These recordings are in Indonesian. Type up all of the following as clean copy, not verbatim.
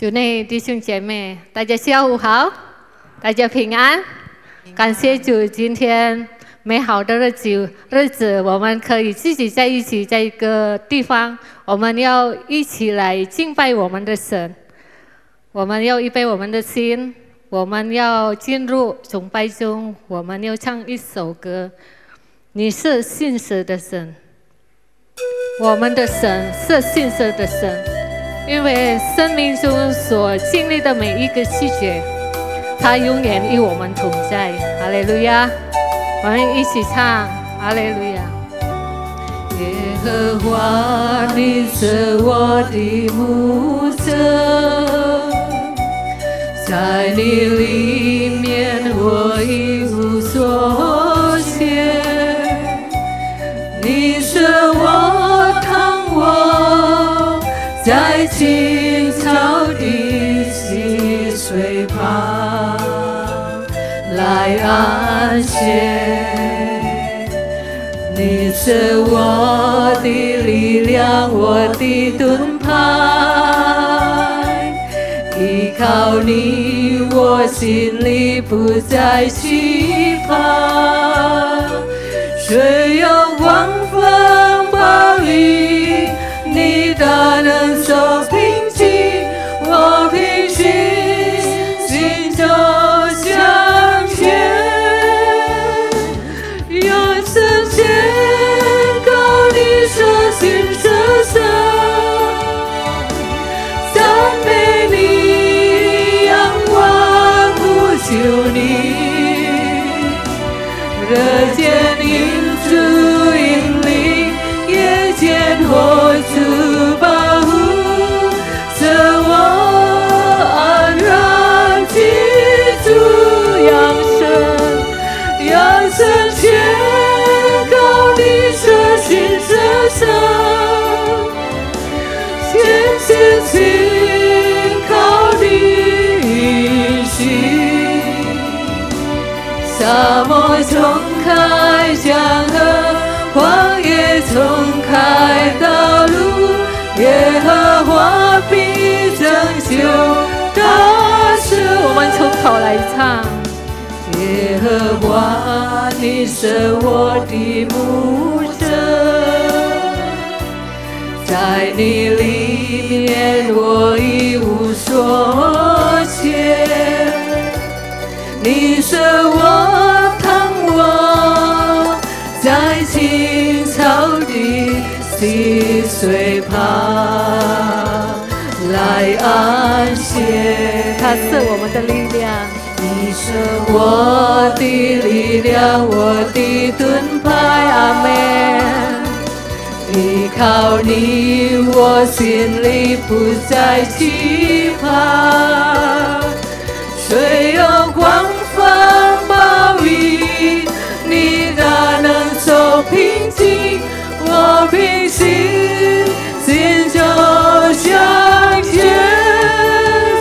主内弟兄姐妹，大家下午好，大家平安。感谢主，今天美好的日子，我们可以自己在一起，在一个地方，我们要一起来敬拜我们的神。我们要预备我们的心，我们要进入崇拜中，我们要唱一首歌。你是信实的神，我们的神是信实的神。因为生命中所经历的每一个细节，他永远与我们同在。哈利路亚！我们一起唱哈利路亚。耶和华，你是我的牧者，在你里面我一无所缺。你是我躺卧在青草的溪水旁来安歇，你是我的力量，我的盾牌，依靠你，我心里不再惧怕。虽有狂风暴雨，你大能手平静，我平心，心就向前。用圣洁高你所行所生，赞美你，仰望呼求你，日间因主引领，夜间活出保护，使我安然居住养生全靠你所行所生，全心信靠你允许。沙漠冲开江河，荒野冲开道路，耶和华必拯救大事。我们从头来唱。耶和华，你是我的牧者，在你里面我一无所缺。你是我躺卧在青草的溪水旁来安歇，他是我们的力量。你是我的力量，我的盾牌，阿们。依靠你，我心里不再惧怕。虽有狂风暴雨，你大能手平静，我平心，心就向前。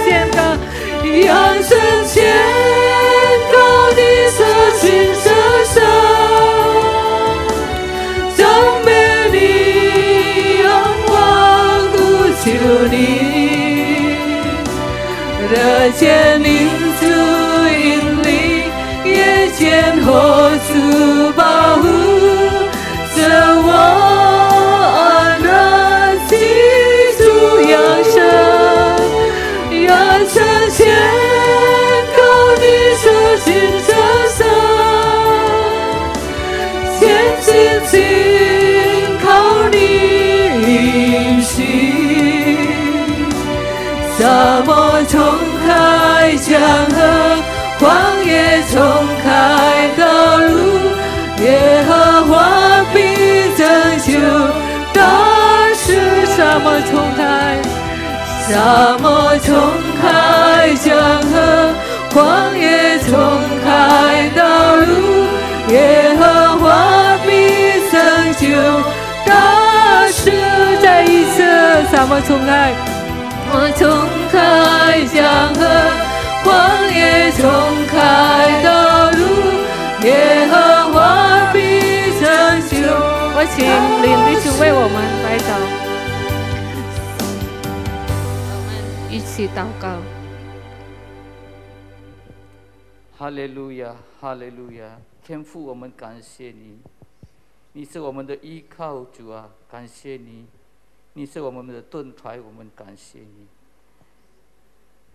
宣告扬声宣告你所行所生，赞美你，仰望呼求你，日间领主引领，夜间活出保护，使我安然居住养生全靠你所行所生，全心信靠你允许。沙漠冲开江河，荒野冲开道路，耶和华必拯救大事。沙漠冲开，沙漠冲开江河，荒野冲开道路，耶和华必拯救大事。再一次，沙漠冲开，冲开江河，荒野冲开道路，耶和华必拯救。我请领弟兄为我们来祷。一起起祷告。哈利路亚，哈利路亚！天父，我们感谢你，你是我们的依靠，主啊，感谢你，你是我们的盾牌，我们感谢你。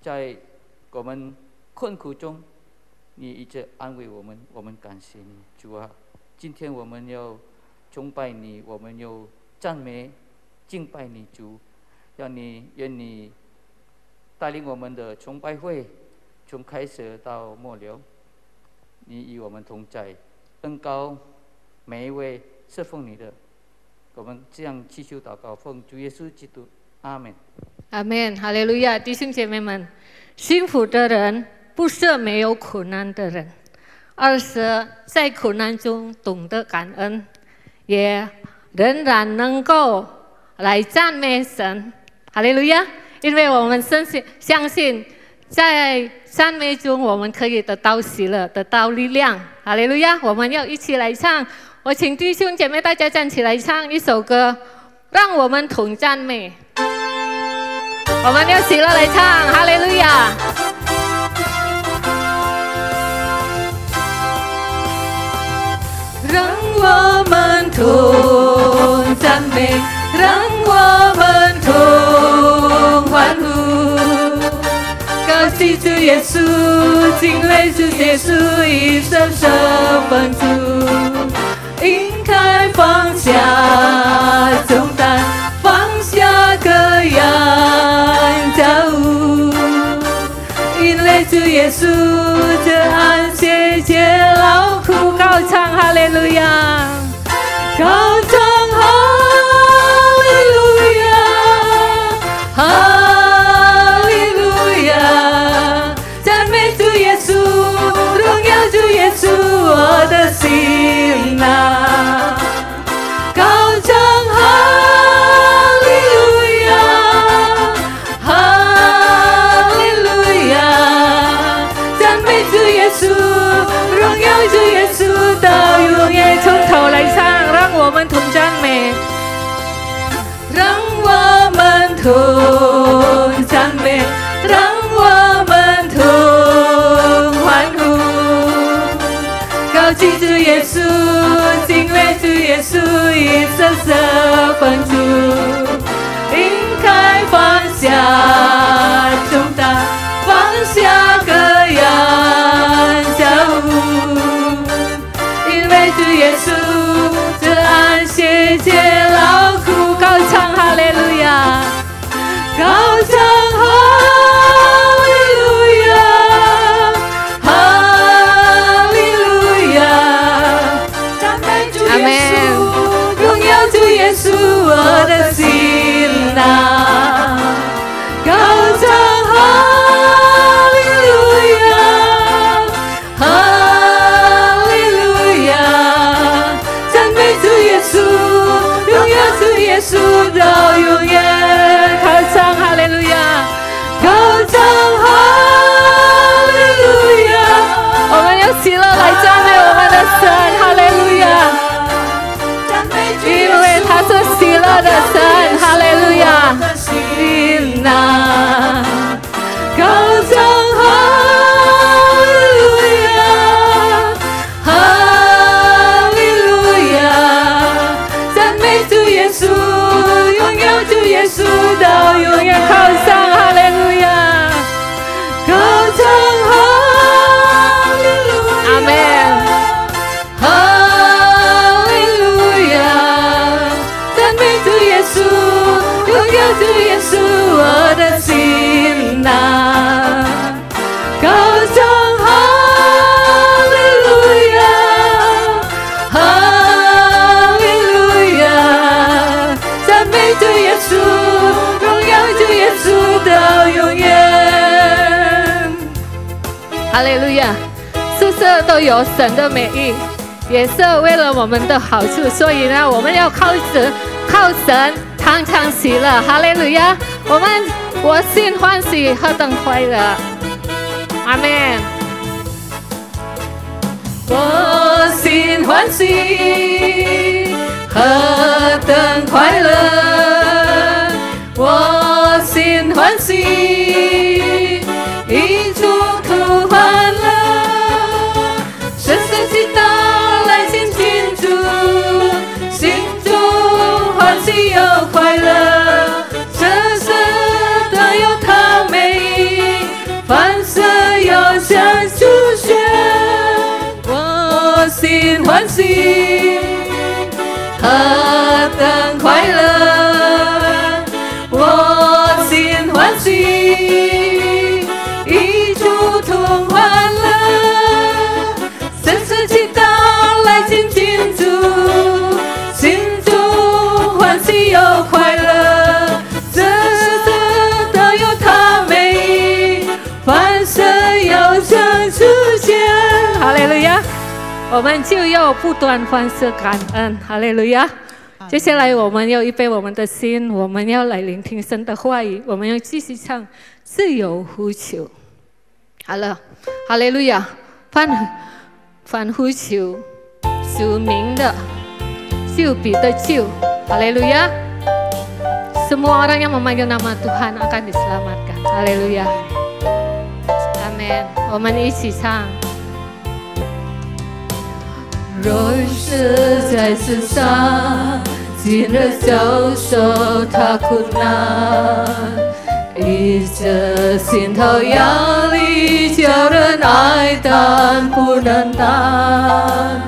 在我们困苦中，你一直安慰我们，我们感谢你，主啊！今天我们要崇拜你，我们要赞美、敬拜你，主，愿你带领我们的崇拜会。从开始到末了，你与我们同在，恩膏每一位侍奉你的，我们这样祈求祷告，奉主耶稣基督，阿门。阿门，哈利路亚！弟兄姐妹们，幸福的人不是没有苦难的人，而是在苦难中懂得感恩，也仍然能够来赞美神。哈利路亚！因为我们相信。在赞美中，我们可以得到喜乐，得到力量。哈利路亚！我们要一起来唱。我请弟兄姐妹大家站起来唱一首歌，让我们同赞美。我们要喜乐来唱，哈利路亚！让我们同赞美，让我们同欢呼。高举主耶稣，敬畏主耶稣，一生生分主，应该放下重担，放下各样家务，因为主耶稣这安息节劳苦，高唱哈利路亚，高唱哈利路亚，哈。我的心啊，高唱哈利路亚，哈利路亚，赞美主耶稣，荣耀主耶稣到永远。从头来唱，让我们同赞美，让我们同赞美，让我们同欢呼。高举主耶稣，敬畏主耶稣，一生生分主，应该放下重担，放下各样家务，因为主耶稣这安息节劳苦，高唱哈利路亚，高唱哈利路亚，哈利路亚，赞美主耶稣，荣耀主耶稣，我的心啊，高唱哈利路亚，哈利路亚，赞美主耶稣，荣耀主耶稣到永远，高唱哈利路亚，高唱哈利路亚，我们要喜乐来赞美我们的神，哈利路亚，因为他是喜乐的神，哈利路亚，心啊，高唱哈利路亚，哈利路亚，赞美主耶稣，荣耀主耶稣到永远，高唱哈利路亚，高唱哈利路亚，阿门，哈利路亚，赞美主耶稣，荣耀主耶稣，我的心啊，高唱哈利路亚，哈利路亚，赞美主耶稣，荣耀主耶稣到永远，哈利路亚。世事都有神的美意，也是为了我们的好处，所以呢，我们要靠神常常喜乐，哈利路亚！我心欢喜，何等快乐，阿门。我心欢喜，何等快乐，我心欢喜，一主同欢乐，神圣祈祷来亲近主，心中欢喜又快乐，这世都有他美意，凡事要向主宣，我心欢喜，何等快乐，我心欢喜，一主同欢乐，神圣祈祷来亲近主，心中欢喜又快乐，这世都有他美意，凡事要向主宣。哈利路亚！我们就要不断欢喜感恩。哈利路亚！接下来我们要预备我们的心，我们要来聆听神的话语，我们要继续唱自由呼求。好了，哈利路亚！凡呼求属名的就必得救。哈利路亚！ Semua orang yang memanggil nama Tuhan akan diselamatkan. Haleluya. Amin. 我们一起唱。若是在世上，今日遭受他苦难，一直心头压力，叫人爱但不能担。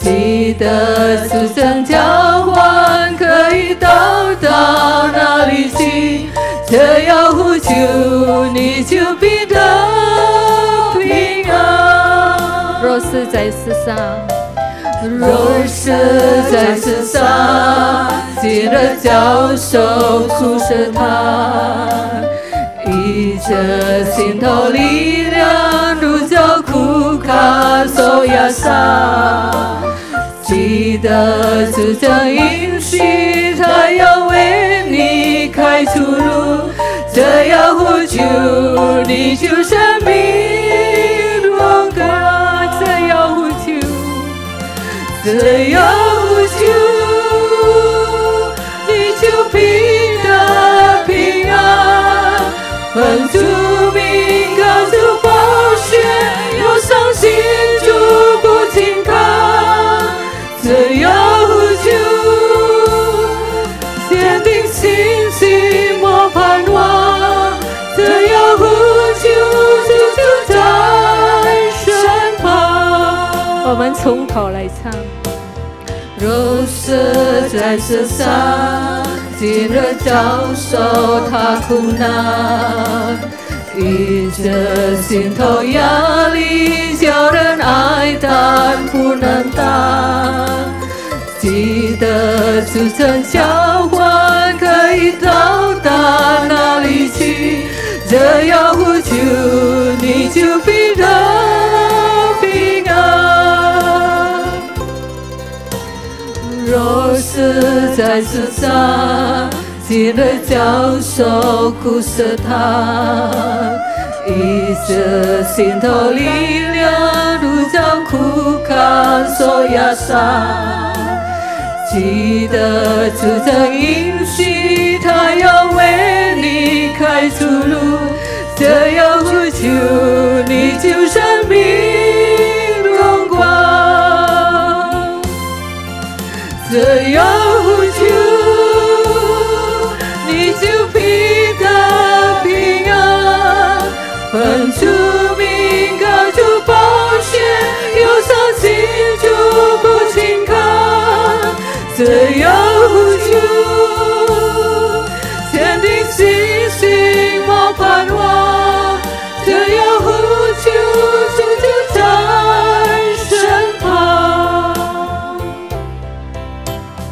记得主曾交换，可以到达哪里去？只要呼求，你就必得平安。若是在世上，若是在世上，记得遭受苦试探，依着心头力量，如叫苦卡受压伤。记得主曾应许，他要为你开出路，只要呼求，你就生命荣光。只要呼求，只要呼求，你就必得平安。奉主名高主宝血，有伤心主不轻看。只要呼求，坚定信心莫盼望。只要呼求，主就在身旁。我们从头来唱。若是在世上，今日遭受他苦难，依着心头压力，叫人爱但不能担。记得主曾交换，可以到达哪里去？只要呼求，你就必得平安。若是在世上，今日遭受苦试探，依着心头力量，如叫苦卡受压伤。记得主曾应许，他要为你开出路，只要呼求，你就生命荣光。只要呼求，你就必得平安。奉主名高主宝血，有伤心主不轻看。只要呼求，坚定信心莫盼望。只要呼求，主就在身旁。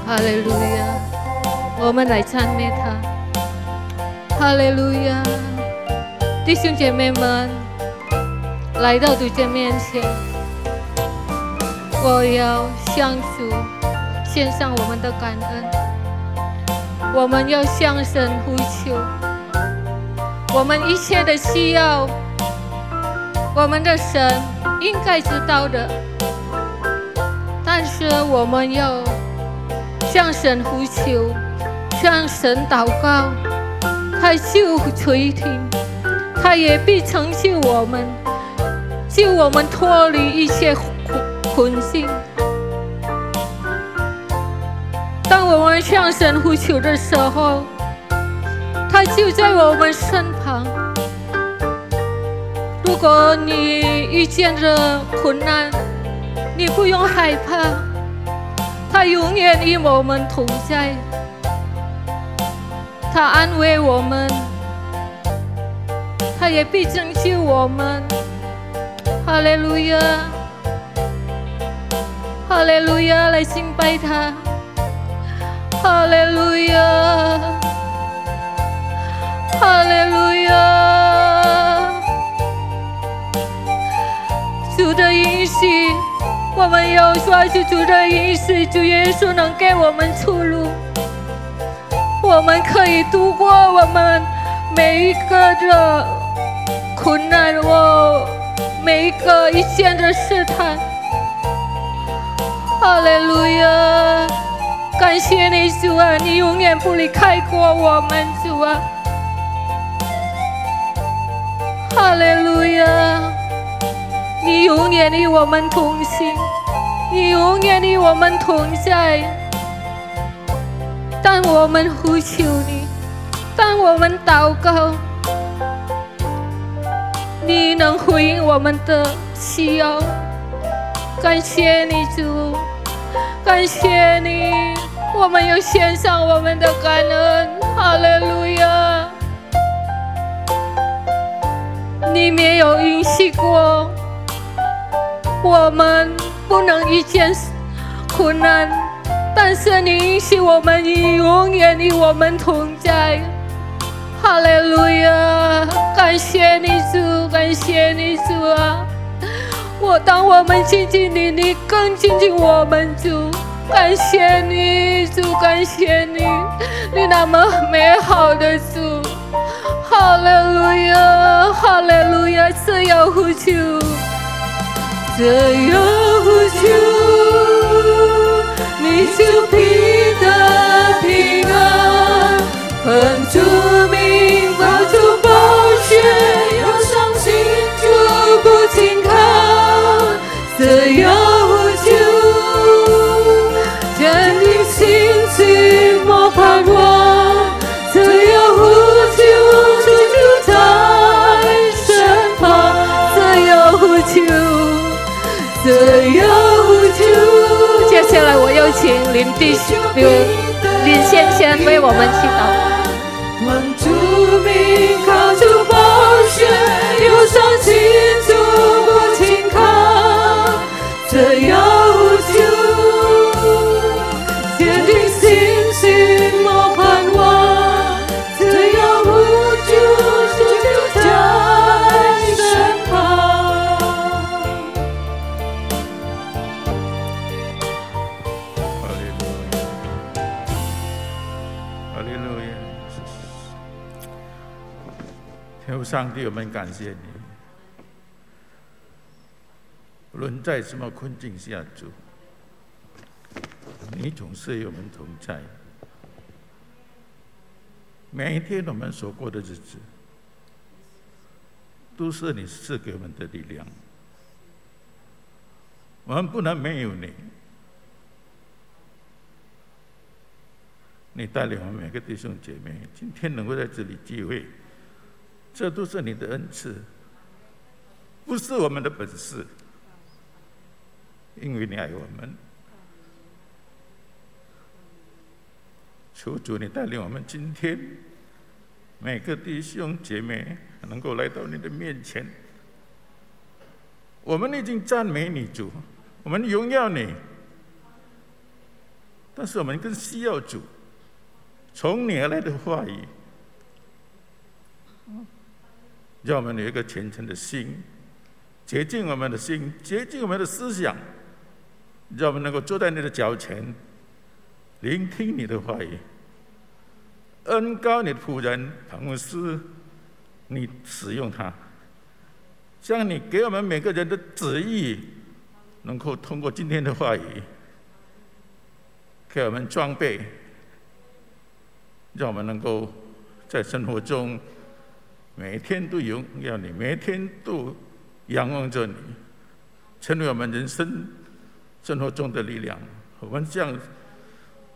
哈利路亚！我们来赞美他。哈利路亚！弟兄姐妹们，来到主的面前，我要向主献上我们的感恩，我们要向神呼求，我们一切的需要，我们的神应该知道的，但是我们要向神呼求，向神祷告，他就垂听，他也必成就我们，救我们脱离一切困境。当我们向神呼求的时候，他就在我们身旁。如果你遇见了困难，你不用害怕，他永远与我们同在，他安慰我们，他也必拯救我们。哈利路亚，哈利路亚，来敬拜他。哈利路亚，哈利路亚。主的应许，我们要抓住主的应许，主耶稣能给我们出路，我们可以度过我们每一个的困难，每一个一线的试探。哈利路亚，感谢你主啊，你永远不离开过我们主啊。哈利路亚，你永远与我们同行，你永远与我们同在。当我们呼求你，当我们祷告，你能回应我们的需要。感谢你主，感谢你，我们要献上我们的感恩。哈利路亚，你没有允许过我们不能遇见困难，但是你允许我们，你永远与我们同在。哈利路亚，感谢你主，感谢你主啊！当我们亲近你，你更亲近我们主。感谢你主，感谢你，你那么美好的主。哈利路亚，哈利路亚，只要呼求，只要呼求，你就必得平安。奉主名，抱住宝血，要相信就不轻看。只要呼求，坚定心情莫盼望。只要呼求，主就在身旁。只要呼求，只要呼求。接下来我有请林弟兄、林先生为我们祈祷。奉主名，靠主宝血，有伤心就不轻看。只要呼求，坚定信心莫盼望。只要呼求，主就在身旁。哈利路亚，天父上帝，我们感谢你。无论在什么困境下，主，你总是与我们同在。每一天我们所过的日子，都是你赐给我们的力量。我们不能没有你。你带领我们每个弟兄姐妹，今天能够在这里聚会，这都是你的恩赐，不是我们的本事。因为你爱我们，求主你带领我们今天每个弟兄姐妹能够来到你的面前。我们已经赞美你主，我们荣耀你，但是我们更需要主从你而来的话语，让我们有一个虔诚的心，洁净我们的心，洁净我们的思想，让我们能够坐在你的脚前，聆听你的话语，恩膏你的仆人庞牧师，你使用他，像你给我们每个人的旨意，能够通过今天的话语，给我们装备，让我们能够在生活中每天都荣耀你，每天都仰望着你，成为我们人生生活中的力量。我们这样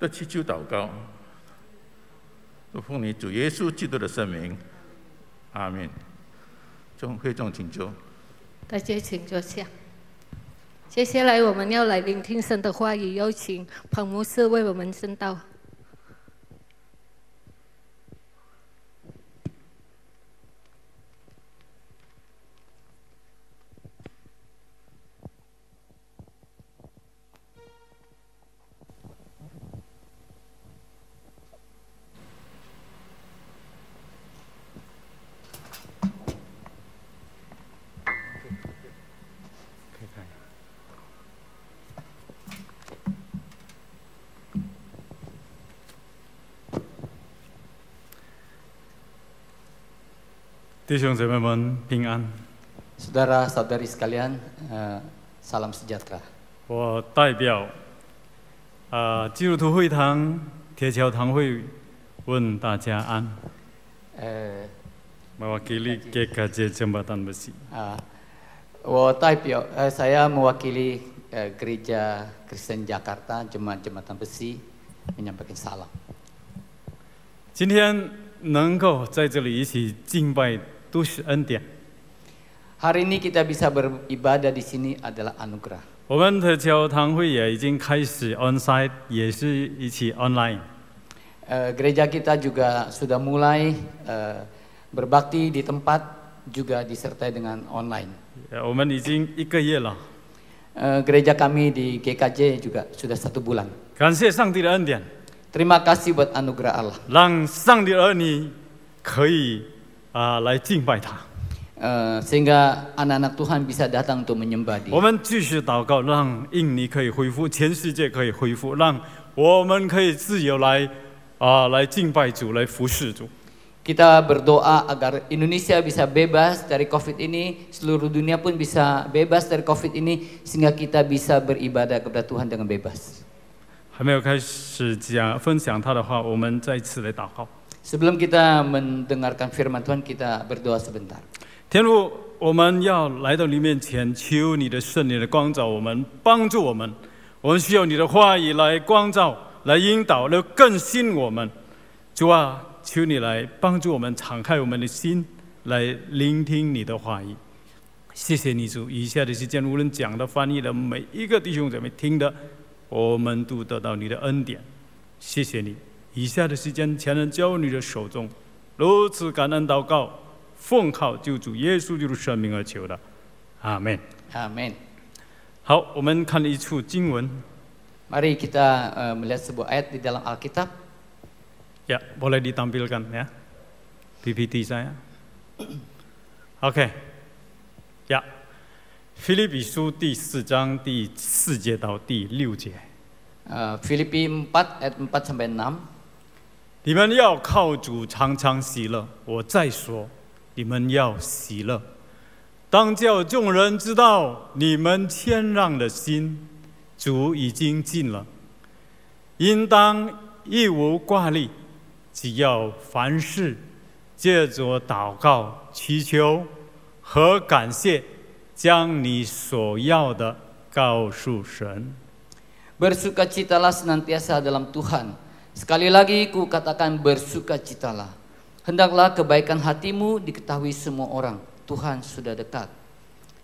的祈求祷告，都奉你主耶稣基督的圣名，阿门。会众请坐。大家请坐下。接下来我们要来聆听神的话语，有请彭牧师为我们宣道。弟兄姊妹们平安。Saudara-saudari sekalian, salam sejahtera. 我代表基督徒会堂铁桥堂会问大家安。Mewakili GKJ Jembatan Besi. Saya mewakili Gereja Kristen Jakarta Jemaat Jembatan Besi menyampaikan salam. 今天能够在这里一起敬拜，都是恩典。Hari ini kita bisa beribadah di sini adalah anugerah. 我们的教堂会也已经开始 onsite， 也是一起 online。Gereja kita juga sudah mulai berbakti di tempat, juga disertai dengan online. 我们已经1个月了。Gereja kami di GKJ juga sudah 1 bulan. 感谢上帝的恩典。Terima kasih buat anugerah Allah. 让上帝的儿女可以来敬拜他。Sehingga anak-anak Tuhan bisa datang untuk menyembah Dia. 我们继续祷告，让印尼可以恢复，全世界可以恢复，让我们可以自由来敬拜主，来服侍主。Kita berdoa agar Indonesia bisa bebas dari COVID ini, seluruh dunia pun bisa bebas dari COVID ini, sehingga kita bisa beribadah kepada Tuhan dengan bebas. 还没有开始分享他的话，我们再次来祷告。 Sebelum kita mendengarkan firman Tuhan, kita berdoa sebentar. 天父，我们要来到你面前，求你的圣灵的光照我们，帮助我们。我们需要你的话语来光照、来引导、来更新我们。主啊，求你来帮助我们，敞开我们的心，来聆听你的话语。谢谢你主，以下的时间，无论讲的、翻译的，每一个弟兄姊妹听的，我们都得到你的恩典。谢谢你。 以下的时间，全人交你的手中，如此感恩祷告，奉靠救主耶稣基督生命而求的，阿门。阿门。好，我们看一处经文。Mari kita melihat sebuah ayat di dalam Alkitab. Ya, boleh ditampilkan ya, PPT saya. OK， 呀，腓立比书第4章第4节到第6节。Filipi 4 ayat 4 sampai 6. 你们要靠主常常喜乐。我再说，你们要喜乐。当叫众人知道你们谦让的心，主已经尽了。应当一无挂虑，只要凡事借着祷告、祈求和感谢，将你所要的告诉神。 Bersukacitalah senantiasa dalam Tuhan. Sekali lagi ku katakan bersukacitalah. Hendaklah kebaikan hatimu diketahui semua orang. Tuhan sudah dekat.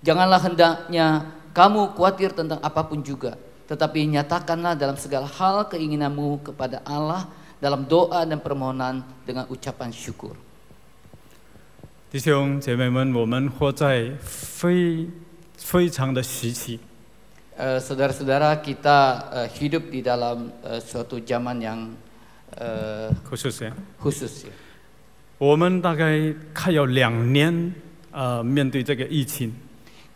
Janganlah hendaknya kamu khawatir tentang apapun juga, tetapi nyatakanlah dalam segala hal keinginanmu kepada Allah dalam doa dan permohonan dengan ucapan syukur. 弟兄姐妹们，我们活在非常的时期。 Saudara-saudara, kita hidup di dalam suatu zaman yang khusus ya. 我们大概快要2年面对这个疫情。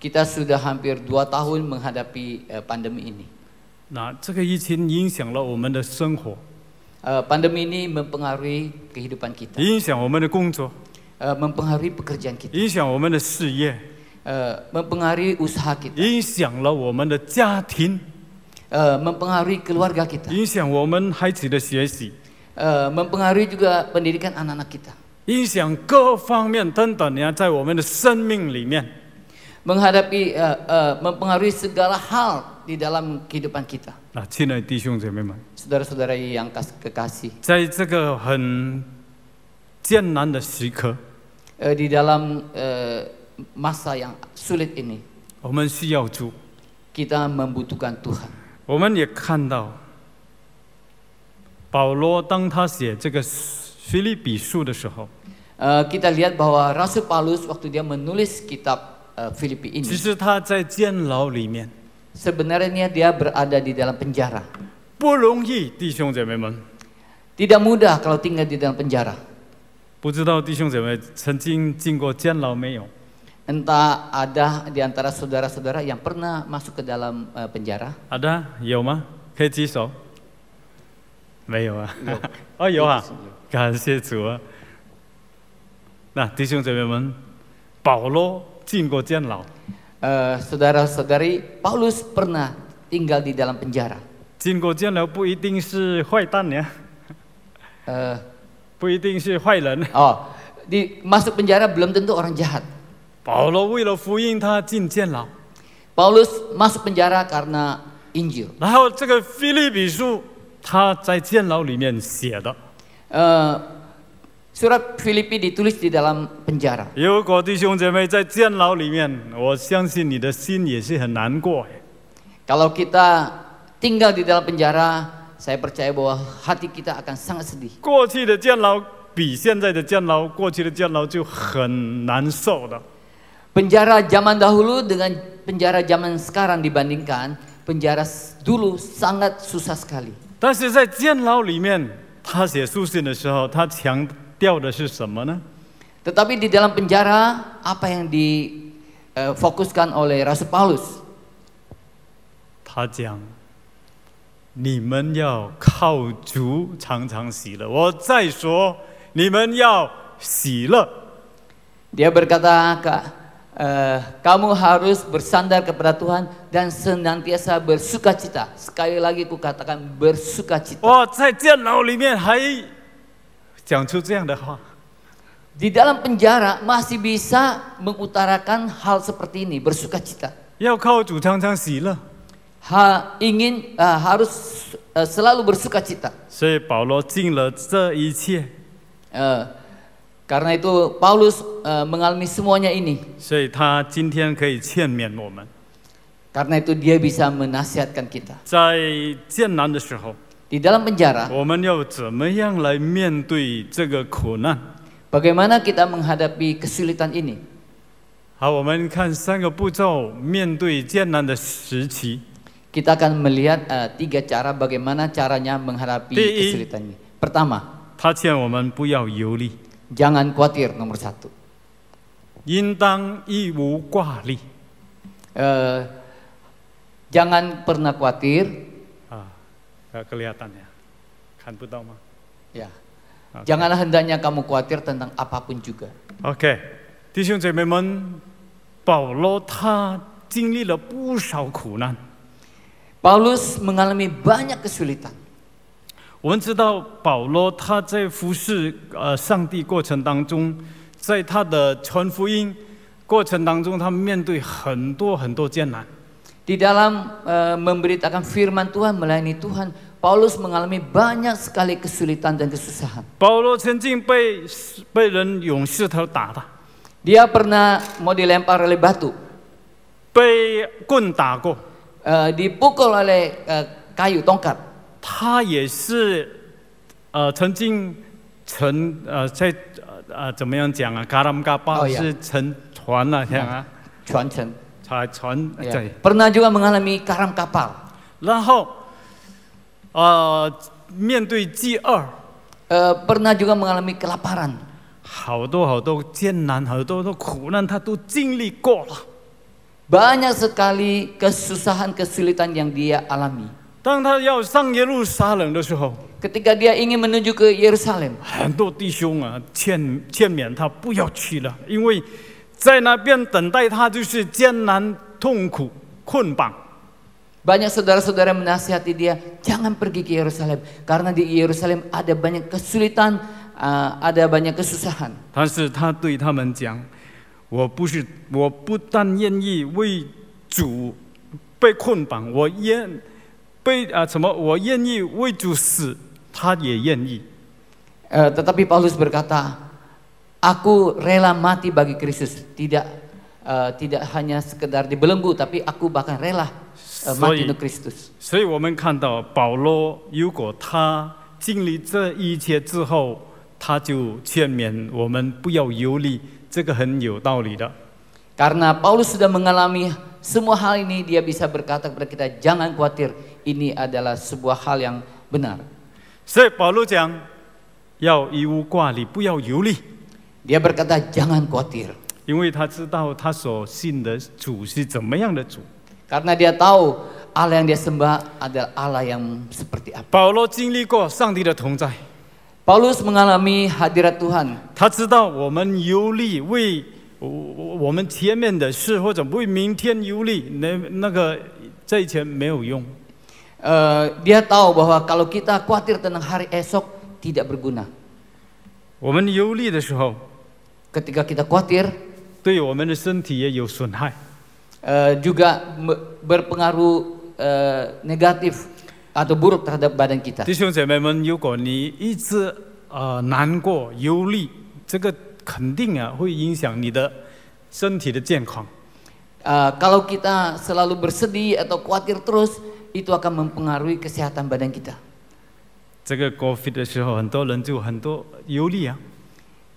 Kita sudah hampir 2 tahun menghadapi pandemi ini. 那这个疫情影响了我们的生活。 Pandemi ini mempengaruhi kehidupan kita. 影响我们的工作。 mempengaruhi pekerjaan kita. 影响我们的事业。 mempengaruhi usaha kita. 影响了我们的家庭。 mempengaruhi keluarga kita. 影响我们孩子的学习。 mempengaruhi juga pendidikan anak-anak kita. 影响各方面等等呀，在我们的生命里面。 mempengaruhi segala hal di dalam kehidupan kita. 亲爱的弟兄姐妹们， Saudara-saudara yang kekasih, 在这个很艰难的时刻， di dalam masa yang sulit ini, 我们需要主。 kita membutuhkan Tuhan. 我们也看到，保罗当他写这个腓立比书的时候， Kita lihat bahwa Rasul Paulus waktu dia menulis kitab Filipi 其 ini, 实他在监牢里面 sebenarnya dia berada di dalam penjara. 不容易，弟兄姐妹们。 Tidak mudah kalau tinggal di dalam penjara. 不知道弟兄姐妹曾经进过监牢没有？ Entah ada di antara saudara-saudara yang pernah masuk ke dalam penjara? ada 有吗？可以举手。没有啊？哦，有啊，感谢主啊。那弟兄姐妹们，保罗进过监牢， Saudara-saudari, Paulus pernah tinggal di dalam penjara. 进过监牢不一定是坏蛋呀， 不一定是坏人。 Masuk penjara belum tentu orang jahat. 保罗为了福音，他进监牢。 Paulus masuk penjara karena Injil. 然后这个腓立比书，他在监牢里面写的。 Surat Filipi ditulis di dalam penjara. 如果弟兄姐妹在监牢里面，我相信你的心也是很难过。 Kalau kita tinggal di dalam penjara, saya percaya bahwa hati kita akan sangat sedih. 过去的监牢比现在的监牢，过去的监牢就很难受的。 Penjara zaman dahulu dengan penjara zaman sekarang dibandingkan, penjara dulu sangat susah sekali. 但是在监牢里面，他写书信的时候，他强调的是什么呢？ Tetapi di dalam penjara, apa yang difokuskan oleh Rasul Paulus? 他讲，你们要靠主常常喜乐。我再说，你们要喜乐。 Dia berkata, kamu harus bersandar kepada Tuhan dan senantiasa bersukacita. Sekali lagi ku katakan bersukacita. 哇，在监牢里面还讲出这样的话。 Di dalam penjara masih bisa mengutarakan hal seperti ini, bersukacita. 要靠主常常喜乐。 harus selalu bersukacita. 所以保罗尽了这一切。 Karena itu Paulus mengalami semuanya ini. 所以他今天可以劝勉我们。 Karena itu dia bisa menasihatkan kita. 在艰难的时候， Di dalam penjara, 我们要怎么样来面对这个苦难？ bagaimana kita menghadapi kesulitan ini? 好，我们看3个步骤面对艰难的时期。 Kita akan melihat 3 cara bagaimana caranya menghadapi kesulitan ini. Pertama, 他劝我们不要忧虑， jangan khawatir, nomor 1. 应当一无挂虑。 Jangan pernah khawatir. kelihatan ya, 看不到吗？ Ya. Janganlah hendaknya kamu khawatir tentang apapun juga. OK， 弟兄姐妹们，保罗他经历了不少苦难。 Paulus mengalami banyak kesulitan. 我们知道保罗他在服侍上帝过程当中，在他的传福音过程当中，他面对很多艰难。 Di dalam memberitakan firman Tuhan, melayani Tuhan, Paulus mengalami banyak sekali kesulitan dan kesusahan. 保罗曾经被人用石头打的， Dia pernah mau dilempar oleh batu, 被棍打过， dipukul oleh kayu tongkat. 他也是曾经在怎么样讲啊？嘎啷嘎巴是乘船啊，这样啊，船沉。 船对。 Pernah juga mengalami karam kapal. 然后面对饥饿， pernah juga mengalami kelaparan. 好多艰难，好多苦难，他都经历过了。 Banyak sekali kesusahan kesulitan yang dia alami. 当他要上耶路撒冷的时候， Ketika dia ingin menuju ke Yerusalem, 很多弟兄啊劝勉他不要去了，因为在那边等待他就是艰难、痛苦、捆绑。 banyak saudara-saudara menasihati dia, jangan pergi ke Yerusalem karena di Yerusalem ada banyak kesulitan, ada banyak kesusahan. 但是他对他们讲：“我不但愿意为主被捆绑，我愿意为主死，他也愿意。” Tetapi Paulus berkata, aku rela mati bagi Kristus, tidak hanya sekedar dibelenggu, tapi aku bahkan rela mati untuk Kristus. 所以我们看到保罗，如果他经历这一切之后，他就劝勉我们不要忧虑，这个很有道理的。 Karena Paulus sudah mengalami semua hal ini, dia bisa berkata kepada kita, jangan khawatir, ini adalah sebuah hal yang benar. 所以保罗讲，要一无挂虑，不要忧虑， Dia berkata, jangan khawatir. 因为他知道他所信的主是怎么样的主。 Karena dia tahu Allah yang dia sembah adalah Allah yang seperti apa. 保罗经历过上帝的同在， Paulus mengalami hadirat Tuhan. 他知道我们忧虑为我们前面的事，或者为明天忧虑，那个这一切没有用。 Dia tahu bahwa kalau kita khawatir tentang hari esok tidak berguna. 我们忧虑的时候， Ketika kita khawatir, 对我们的身体也有损害。 juga berpengaruh negatif atau buruk terhadap badan kita. 弟兄姐妹们，如果你一直难过、忧虑，这个肯定会影响你的身体的健康。 Kalau kita selalu bersedih atau khawatir terus, itu akan mempengaruhi kesehatan badan kita. 这个 COVID 的时候，很多人就很多忧虑啊。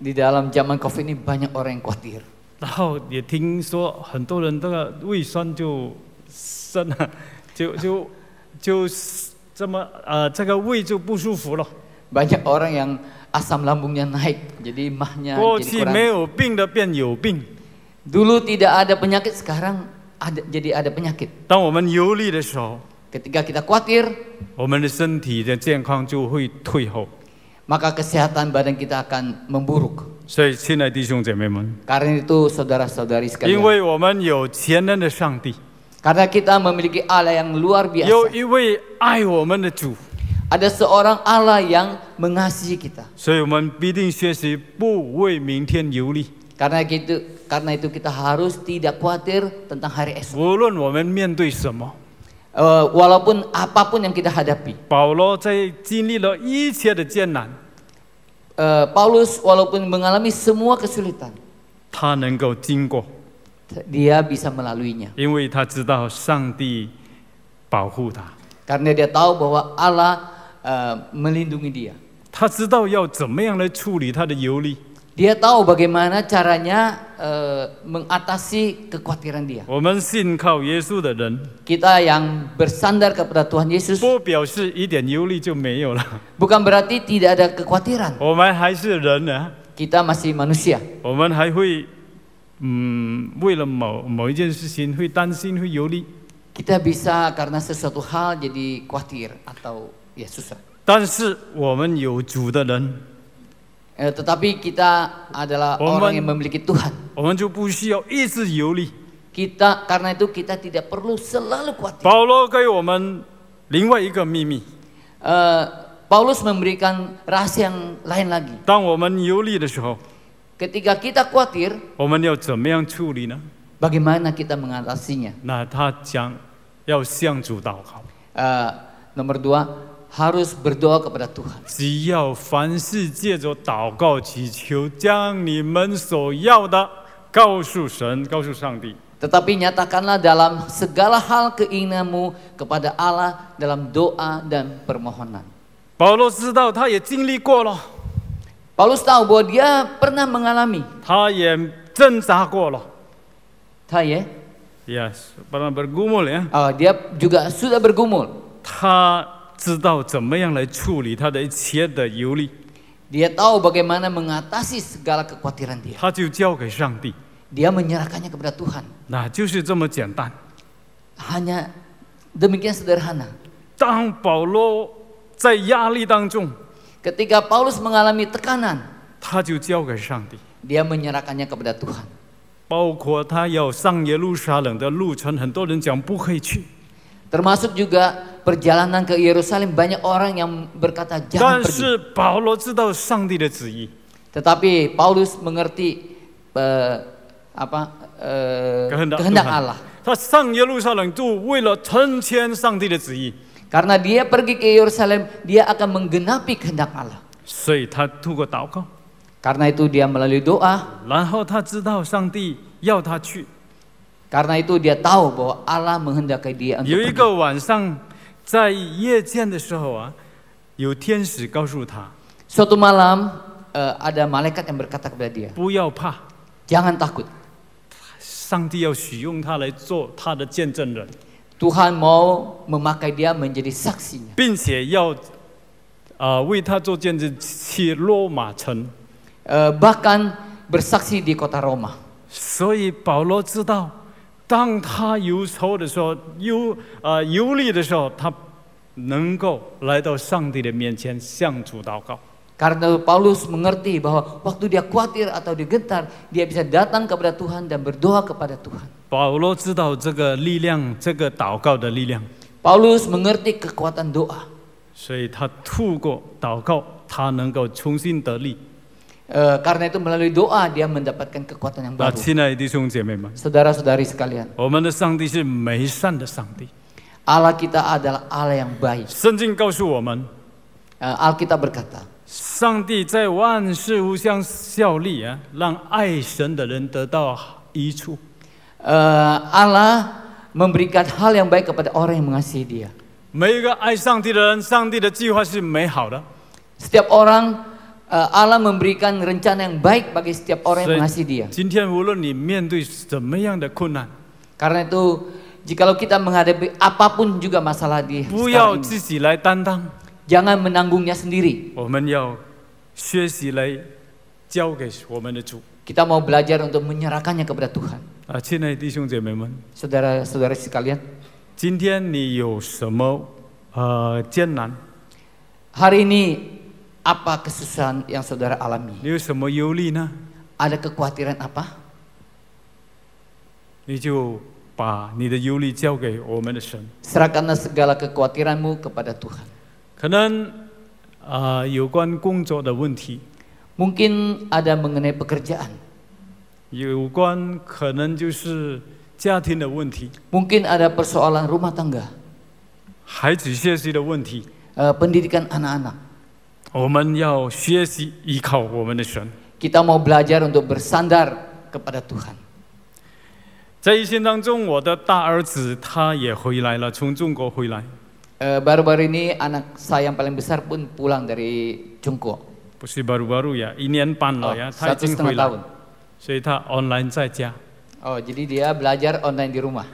Di dalam zaman COVID ini banyak orang yang khawatir. 然后也听说很多人这个胃酸就升了，就这么这个胃就不舒服了。 Banyak orang yang asam lambungnya naik, jadi mahnya 过 jadi 去 kurang. 没有病的变有病。 Dulu tidak ada penyakit, sekarang jadi ada penyakit. 当我们忧虑的时候， Ketika kita khawatir, 我们的身体的健康就会退后。 maka kesehatan badan kita akan memburuk. 所以，亲爱的弟兄姐妹们， Karena itu saudara-saudari 因 sekalian, 为我们有全能的上帝， karena kita memiliki Allah yang luar 有 biasa, 一位爱我们的主， ada seorang Allah yang mengasihi kita. 所以我们必定学习不为明天忧虑。 Karena itu kita harus tidak khawatir tentang hari esok. 无论我们面对什么， Walaupun apapun yang kita hadapi. 保罗在经历了一切的艰难， Paulus walaupun mengalami semua kesulitan, 他能够经过， dia bisa melaluinya. 因为他知道上帝保护他， Karena dia tahu bahwa Allah melindungi dia. 他知道要怎么样来处理他的忧虑。 Dia tahu bagaimana caranya mengatasi kekhawatiran dia. 我们信靠耶稣的人， Kita yang bersandar kepada Tuhan Yesus 不表示一点忧虑就没有了， bukan berarti tidak ada kekhawatiran. 我们还是人啊， Kita masih manusia. 我们还会为了某一件事情会担心、会忧虑。 Kita bisa karena sesuatu hal jadi khawatir atau ya susah. 但是我们有主的人， Tetapi kita adalah orang yang memiliki Tuhan. 我们就不需要一直忧虑。 Karena itu kita tidak perlu selalu khawatir. 保罗给我们另外一个秘密： Paulus memberikan rahasia yang lain lagi. 当我们忧虑的时候， Ketika kita khawatir, 我们要怎么样处理呢？ bagaimana kita mengatasinya? 那他讲要向主祷告， Nomor 2, harus berdoa kepada Tuhan. 只要凡事借着祷告祈求，将你们所要的告诉神，告诉上帝。 Tetapi nyatakanlah dalam segala hal keinginanmu kepada Allah dalam doa dan permohonan. 保罗知道，他也经历过了， Paulus tahu bahwa dia pernah mengalami. 他也挣扎过了。 Yes, pernah bergumul ya. Dia juga sudah bergumul. 他知道怎么样来处理他的一切的忧虑， Dia tahu bagaimana mengatasi segala kekhawatiran dia. 他就交给上帝， Dia menyerahkannya kepada Tuhan. 那就是这么简单。 Hanya demikian sederhana. 当保罗在压力当中， Ketika Paulus mengalami tekanan, 他就交给上帝， dia menyerahkannya kepada Tuhan. 包括他要上耶路撒冷的路程，很多人讲不可以去， Termasuk juga perjalanan ke Yerusalem banyak orang yang berkata 但 jangan pergi. 是保罗知道上帝的旨意， Tetapi Paulus mengerti kehendak Tuhan. Allah. 他上耶路撒冷就为了成全上帝的旨意， Karena dia pergi ke Yerusalem, dia akan menggenapi kehendak Allah. 所以他透过祷告， Karena itu dia melalui doa. 然后他知道上帝要他去。 Karena itu dia tahu bahwa Allah menghendaki dia untuk 有一 pergi. 个晚上，在夜间的时候啊，有天使告诉他 Suatu malam ada malaikat yang berkata kepada dia, 不要怕， jangan takut. 上帝要使用他来做他的见证人， Tuhan mau memakai dia menjadi saksinya. 并且要为他做见证去罗马城。 Bahkan bersaksi di kota Roma. 所以保罗知道，当他忧愁的时候，忧虑的时候，他能够来到上帝的面前向主祷告。 Karena Paulus mengerti bahwa waktu dia khawatir atau digentar, dia bisa datang kepada Tuhan dan berdoa kepada Tuhan. 保罗知道这个力量，这个祷告的力量， Paulus mengerti kekuatan doa. 所以他透过祷告，他能够重新得力。 Karena itu melalui doa dia mendapatkan kekuatan yang 啊， baru. 亲爱的弟兄姐妹们， Saudara-saudari sekalian, 我们的上帝是美善的上帝。 Allah kita adalah Allah yang baik. 圣经告诉我们， Alkitab berkata, 上帝在万事互相效力啊，让爱神的人得到益处。 Allah memberikan hal yang baik kepada orang yang mengasihi dia. 每一个爱上帝的人，上帝的计划是美好的。 Setiap orang Allah memberikan rencana yang baik bagi setiap orang yang mengasihi dia. 今天无论你面对怎么样的困难， Karena itu, jikalau kita menghadapi apapun juga masalah di 不要 sekarang ini, 自己来担当， jangan menanggungnya sendiri. 我们要学习来交给我们的主。 Kita mau belajar untuk menyerahkannya kepada Tuhan. 啊，亲爱的弟兄姐妹们， Saudara-saudara sekalian, 今天你有什么艰难？ hari ini apa kesusahan yang saudara alami? 你有什么忧虑呢？ Ada kekhawatiran apa? 你就把你的忧虑交给我们的神。 Serahkanlah segala kekhawatiranmu kepada Tuhan. 可能有关工作的问题， Mungkin ada mengenai pekerjaan. 有关可能就是家庭的问题， Mungkin ada persoalan rumah tangga, 孩子学习的问题。 pendidikan anak-anak. 我们要学习依靠我们的神。 Kita mau belajar untuk bersandar kepada Tuhan. 在疫情当中，我的大儿子他也回来了，从中国回来。 Baru-baru ini anak saya yang paling besar pun pulang dari Cungko. 不是baru-baru ya，1年半了呀，他已 1,5 经回来 tahun.，所以他 online 在家。 Oh, jadi dia belajar online di rumah.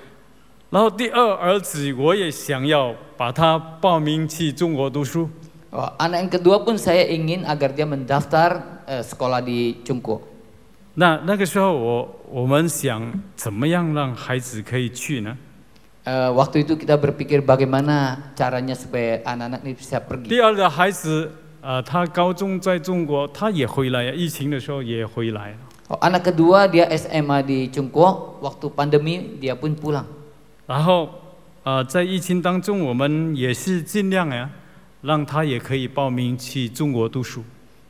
然后第二儿子，我也想要把他报名去中国读书。 Oh, anak yang kedua pun saya ingin agar dia mendaftar sekolah di Cungko. 那个时候我们想怎么样让孩子可以去呢？ Waktu itu kita berpikir bagaimana caranya supaya anak-anak ini bisa pergi. 第二个孩子他高中在中国，他也回来，疫情的时候也回来了。 Oh, anak kedua dia SMA di Cungko, waktu pandemi dia pun pulang. 然后在疫情当中，我们也是尽量呀，让他也可以报名去中国读书。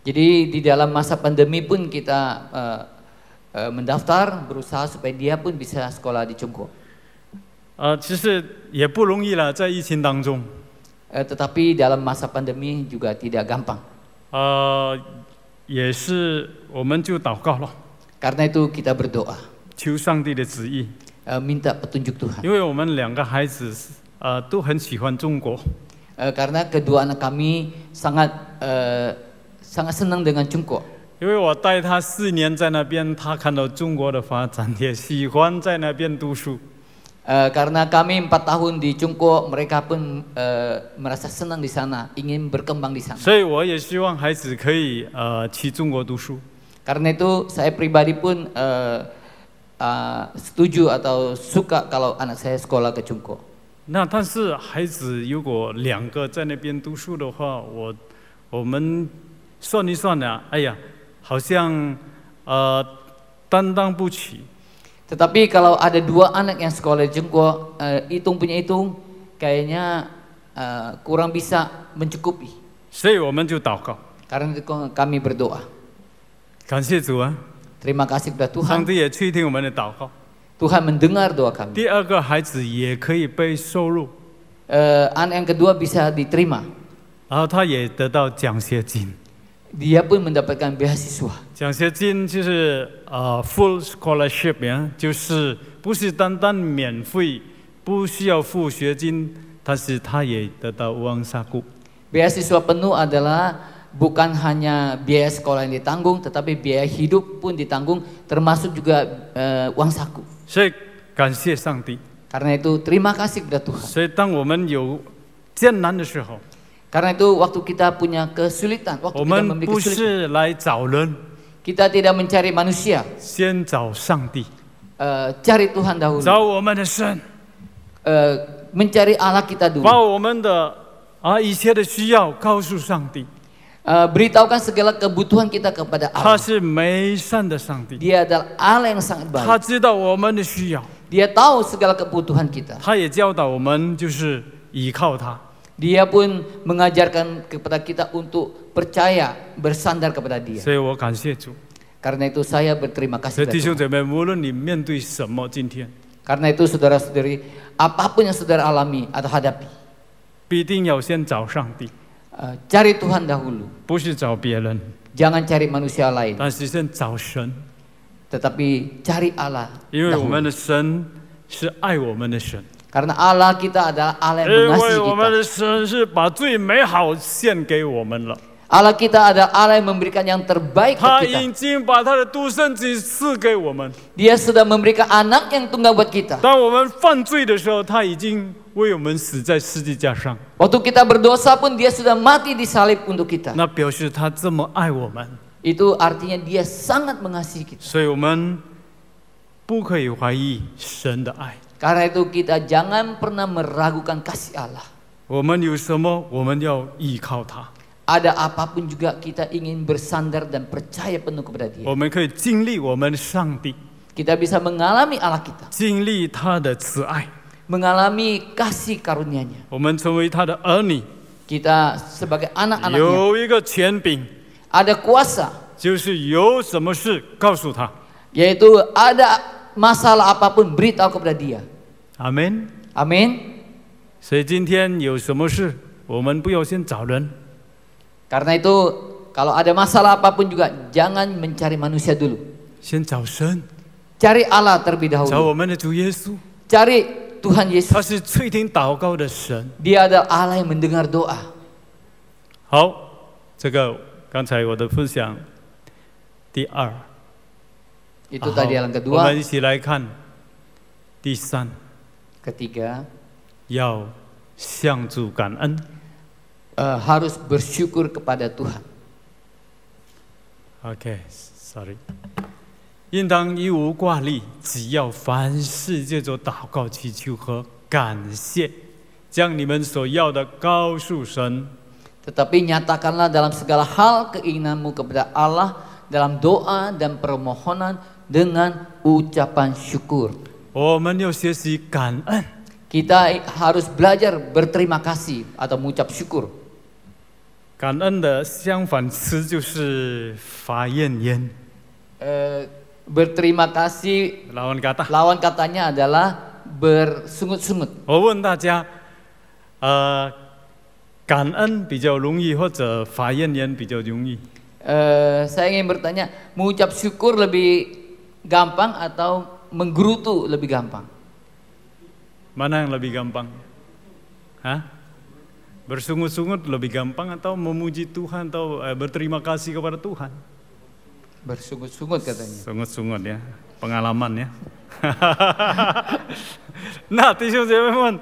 Jadi di dalam masa pandemi pun kita mendaftar, berusaha supaya dia pun bisa sekolah di Cungko. 其实也不容易了，在疫情当中。 Tetapi dalam masa pandemi juga tidak gampang. 也是我们就祷告了， Karena itu kita berdoa, 求上帝的旨意， minta petunjuk Tuhan. 因为我们两个孩子都很喜欢中国。 Karena kedua anak kami sangat senang dengan Cungko. 因为我带他4年在那边，他看到中国的发展，也喜欢在那边读书。 Karena kami 4 tahun di Cungko, mereka pun merasa senang di sana, ingin berkembang di sana. 所以我也希望孩子可以去中国读书。 Karena itu saya pribadi pun setuju atau suka kalau anak saya sekolah ke Cungko. 那但是孩子如果2个在那边读书的话，我们算一算呢，哎呀，好像担当不起。 Tetapi kalau ada 2 anak yang sekolah di Cungko, hitung punya hitung, kayaknya kurang bisa mencukupi. 所以我们就祷告， Karena itu kami berdoa. 感谢主啊！ Terima kasih kepada 上 Tuhan. 帝也去听我们的祷告。 Tuhan mendengar doa kami. 第二个孩子也可以被收入， Anak yang kedua bisa diterima. 然后他也得到奖学金。 Dia pun mendapatkan beasiswa. 奖学金就是full scholarship 呀，就是不是单单免费，不需要付学金，但是他也得到uang saku。 Beasiswa penuh adalah bukan hanya biaya sekolah yang ditanggung, tetapi biaya hidup pun ditanggung, termasuk juga uang saku. 所以感谢上帝。 Karena itu terima kasih kepada Tuhan. 所以当我们有艰难的时候， Karena itu waktu kita punya kesulitan, waktu 我 kita 们 memiliki 不 kesulitan, 是来找人， kita tidak mencari manusia, 先找上帝， cari Tuhan dahulu, 找我们的神， mencari Allah kita 把 dulu, 我们的一切的需要告诉上帝。 beritahukan segala kebutuhan kita kepada 他 Allah. 是美善的上帝， Dia adalah Allah yang sangat 他 baik. 知道我们的需要， Dia tahu segala kebutuhan kita. 他也教导我们就是依靠他。 Dia pun mengajarkan kepada kita untuk percaya, bersandar kepada Dia. 所以我感谢主。 Karena itu saya berterima 所以 kasih 弟 kepada 兄 Tuhan. 姐妹，无论你面对什么，今天 Karena itu saudara-saudari, apapun yang saudara alami atau hadapi, 必定要先找上帝， cari Tuhan dahulu. 不是找别人， Jangan cari manusia lain, 但是先找神， tetapi cari Allah 因为我 dahulu. 们的神是爱我们的神， Karena Allah kita adalah Allah 因 yang 为 mengasihi 我们 kita. 的神是把最美好献给我们了， Allah kita adalah Allah yang memberikan yang terbaik 他 ke kita. 已经把他的独生子赐给我们。 Dia sudah memberikan anak yang tunggal buat kita. 当我们犯罪的时候，他已经为我们死在十字架上， Waktu kita berdosa pun dia sudah mati di salib untuk kita. 那表示他这么爱我们， Itu artinya dia sangat mengasihi kita. 所以我们不可以怀疑神的爱。 Karena itu kita jangan pernah meragukan kasih Allah. 我们有什么，我们要依靠他。 Ada apapun juga kita ingin bersandar dan percaya penuh kepada Dia. 我们可以经历我们的上帝， Kita bisa mengalami Allah kita, 经历他的慈爱， mengalami kasih karunia-Nya. 我们成为他的儿女。 Kita sebagai anak-anaknya 有一个权柄， ada kuasa, 就是有什么事告诉他。 yaitu ada masalah apapun beritahu kepada Dia. 阿门。 Amin. 所以今天有什么事，我们不要先找人， Karena itu kalau ada masalah apapun juga jangan mencari manusia dulu. 先找神， Cari Allah terlebih 找 dahulu. 我们的主耶稣。 Cari Tuhan Yesus. 他是垂听祷告的神。 Dia adalah Allah yang mendengar doa. 好，这个刚才我的分享第二， Itu 好 tadi yang 我 kedua. 们一起来看第三， Ketiga, 要向主感恩。 harus bersyukur kepada Tuhan. OK，sorry，、应当一无挂虑，只要凡事借着祷告、祈求和感谢，将你们所要的告诉神。 Tetapi nyatakanlah dalam segala hal keinginanmu kepada Allah dalam doa dan permohonan dengan ucapan syukur. 我们要学习感恩， Kita harus belajar berterima kasih atau mengucap syukur. 感恩的相反词就是发怨言， Berterima kasih lawan kata。 lawan katanya adalah bersungut-sungut. 我问大家，感恩比较容易，或者发怨言比较容易？ Saya ingin bertanya, mengucap syukur lebih gampang atau menggerutu lebih gampang? Mana yang lebih gampang? Hah? Bersungut-sungut lebih gampang atau memuji Tuhan atau berterima kasih kepada Tuhan? Bersungut-sungut katanya. Sungut-sungut ya, pengalaman ya. 那弟兄姐妹们，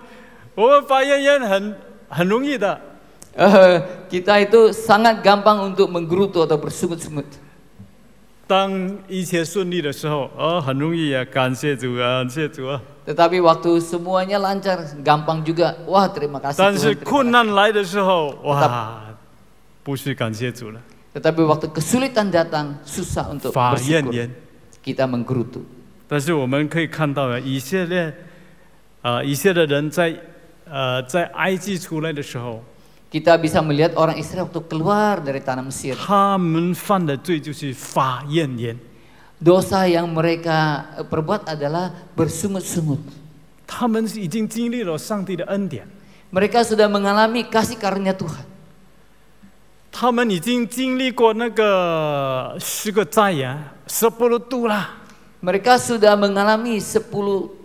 我们发怨言很容易的。 Kita itu sangat gampang untuk menggerutu atau bersungut-sungut. 当一切顺利的时候，很容易啊，感谢主啊，感谢主啊。 Tetapi waktu semuanya lancar, gampang juga. Wah, terima kasih 但是 Tuhan. 困难来的时候，哇，不是感谢主了， Tetapi waktu kesulitan datang, susah untuk 发怨 bersyukur. 言。 Kita menggerutu. 但是我们可以看到啊，以色列的人在在埃及出来的时候， Kita bisa melihat orang Israel waktu keluar dari tanah Mesir. 他们犯的罪就是发怨言， Dosa yang mereka perbuat adalah bersungut-sungut. 他们已经经历了上帝的恩典， Mereka sudah mengalami kasih karunia Tuhan. 他们已经经历过那个10个灾呀，10 tulah。 Mereka sudah mengalami 10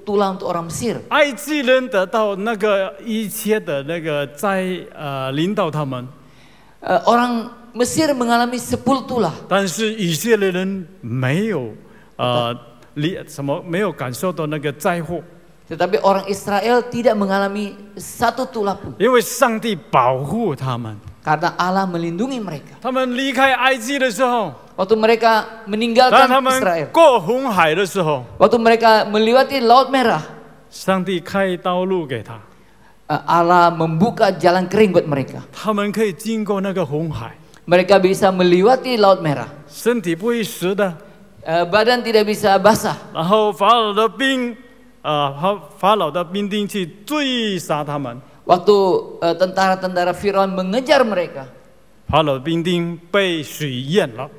tulah untuk orang Mesir. 埃及人得到那个一切的那个灾领导他们， Orang Mesir mengalami 10 tulah. 但是以色列人没有没有感受到那个灾祸， Tetapi orang Israel tidak mengalami 1 tulah pun. 因为上帝保护他们。 Karena Allah melindungi mereka. 他们离开埃及的时候， Waktu mereka 当 meninggalkan 他们 Israel. 过红海的时候， Waktu mereka melewati Laut Merah. 上帝开道路给他， Allah membuka jalan kering buat mereka. 他们可以经过那个红海， Mereka bisa melewati Laut Merah. 身体不会湿的。 Badan tidak bisa basah. 然后法老的兵丁去追杀他们， Waktu tentara-tentara Firaun mengejar mereka. 法老兵丁被水淹了，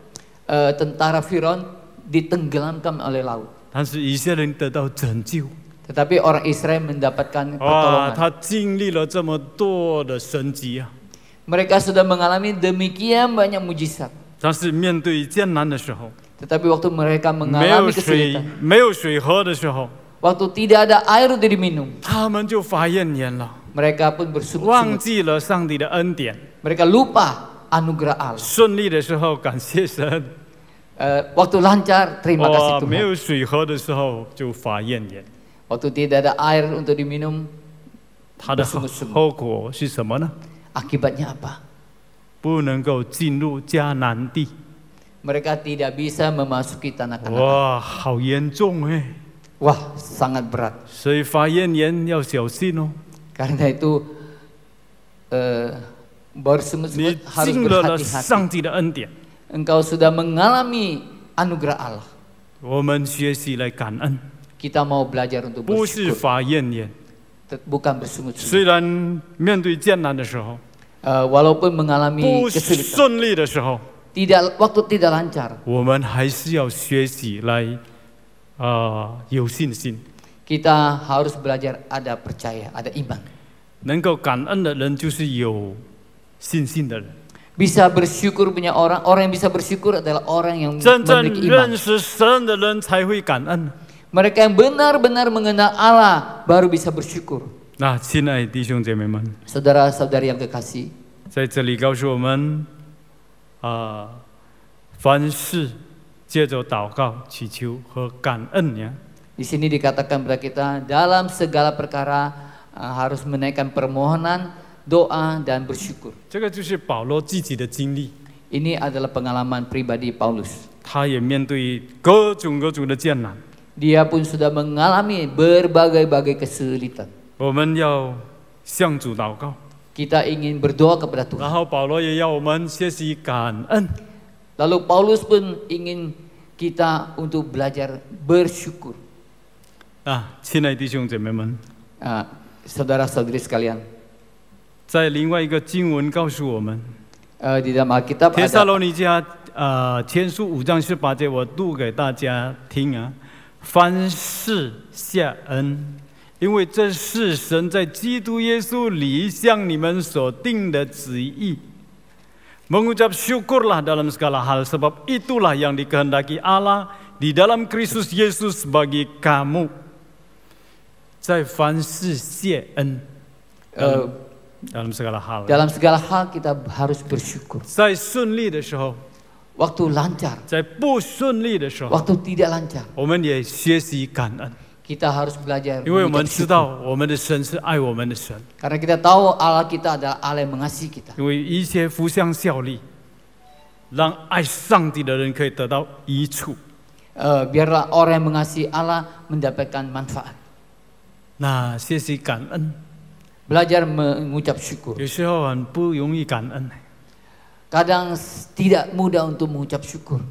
Tentara Firaun ditenggelamkan oleh laut. 但是以色列人得到拯救。 Tetapi orang Israel mendapatkan 哇， pertolongan. 他经历了这么多的神迹啊！ Mereka sudah mengalami demikian banyak mujizat. 但是面对艰难的时候， Tetapi waktu mereka 没有 mengalami 水 kesulitan, 没有水喝的时候， waktu tidak ada air untuk diminum, 他们就发怨言了， mereka pun 忘 bersungut-sungut. 记了上帝的恩典。 Mereka lupa anugerah Allah. 顺利的时候感谢神， Waktu lancar, terima kasih 没 Tuhan. 有水喝的时候就发怨言。 Waktu tidak ada air untuk diminum, 它的 bersungut-sungut. 后果是什么呢？ Akibatnya apa? 不能够进入迦南地。 Mereka tidak bisa memasuki tanah Kanaan. 哇，好严重哎！ Wah, sangat berat. 所以发怨言要小心哦。 Karena itu 你 bersungut-sungut harus 进入了 berhati-hati. 上帝的恩典， Engkau sudah mengalami anugerah Allah. 我们学习来感恩， Kita mau belajar untuk 不是 bersyukur, 发怨言。 bukan bersungut-sungut. 虽然面对艰难的时候， Walaupun mengalami 不 kesulitan, 顺利的时候， waktu tidak lancar, 我们还是要学习来有信心。 kita harus belajar ada percaya, ada iman. 能够感恩的人就是有信心的人。 Bisa bersyukur punya orang yang bisa bersyukur adalah orang yang 真正 memiliki iman. 认识神的人才会感恩。 Mereka yang benar-benar mengenal Allah baru bisa bersyukur. 那亲爱的弟兄姐妹们， Saudara-saudari yang kekasih, 在这里告诉我们，凡事借着祷告、祈求和感恩呀。 di sini dikatakan kepada kita dalam segala perkara harus menaikkan permohonan, doa dan bersyukur. 这个就是保罗自己的经历， Ini adalah pengalaman pribadi Paulus. 他也面对各种的艰难。 Dia pun sudah mengalami berbagai-bagai kesulitan. 我们要向主祷告， Kita ingin berdoa kepada 然 Tuhan. 后保罗也要我们学习感恩。 Lalu Paulus pun ingin kita untuk belajar bersyukur. 亲爱的弟兄姐妹们， Saudara-saudari sekalian, 在另外一个经文告诉我们， di dalam Alkitab 帖撒 ada 罗尼迦前书5章18节，我读给大家听啊。凡事谢恩，因为这是神在基督耶稣里向你们所定的旨意。Mengucap syukurlah dalam segala hal, sebab itulah yang dikehendaki Allah di dalam Kristus Yesus bagi kamu. 在凡事谢恩， dalam segala hal. dalam segala hal kita harus bersyukur. 在顺利的时候， Waktu lancar, 在不顺利的时候， waktu tidak lancar, 我们也学习感恩， kita harus belajar 因为我们 mengucap 知 syukur. 道我们的神是爱我们的神， Karena kita tahu Allah kita adalah Allah yang mengasihi kita. 因为一切互相效力，让爱上帝的人可以得到益处。 Biarlah orang yang mengasihi Allah mendapatkan manfaat. 那学习感恩， Belajar mengucap syukur. 有时候很不容易感恩。 Kadang tidak mudah untuk mengucap syukur.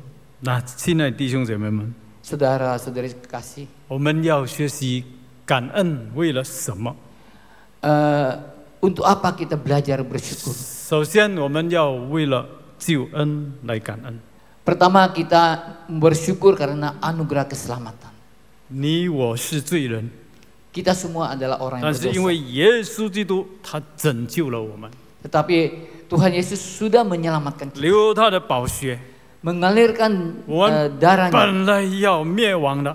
那亲爱的弟兄姐妹们， Saudara-saudari kekasih, 我们要学习感恩，为了什么？ untuk apa kita belajar bersyukur? 首先，我们要为了救恩来感恩。 Pertama, kita bersyukur karena anugerah keselamatan. 你我是罪人， Kita semua adalah orang yang 但是因 berdosa. 为耶稣基督他拯救了我们， Tetapi Tuhan Yesus sudah menyelamatkan kita, 流他的宝血， mengalirkan 我们 darahnya. 本来要灭亡的，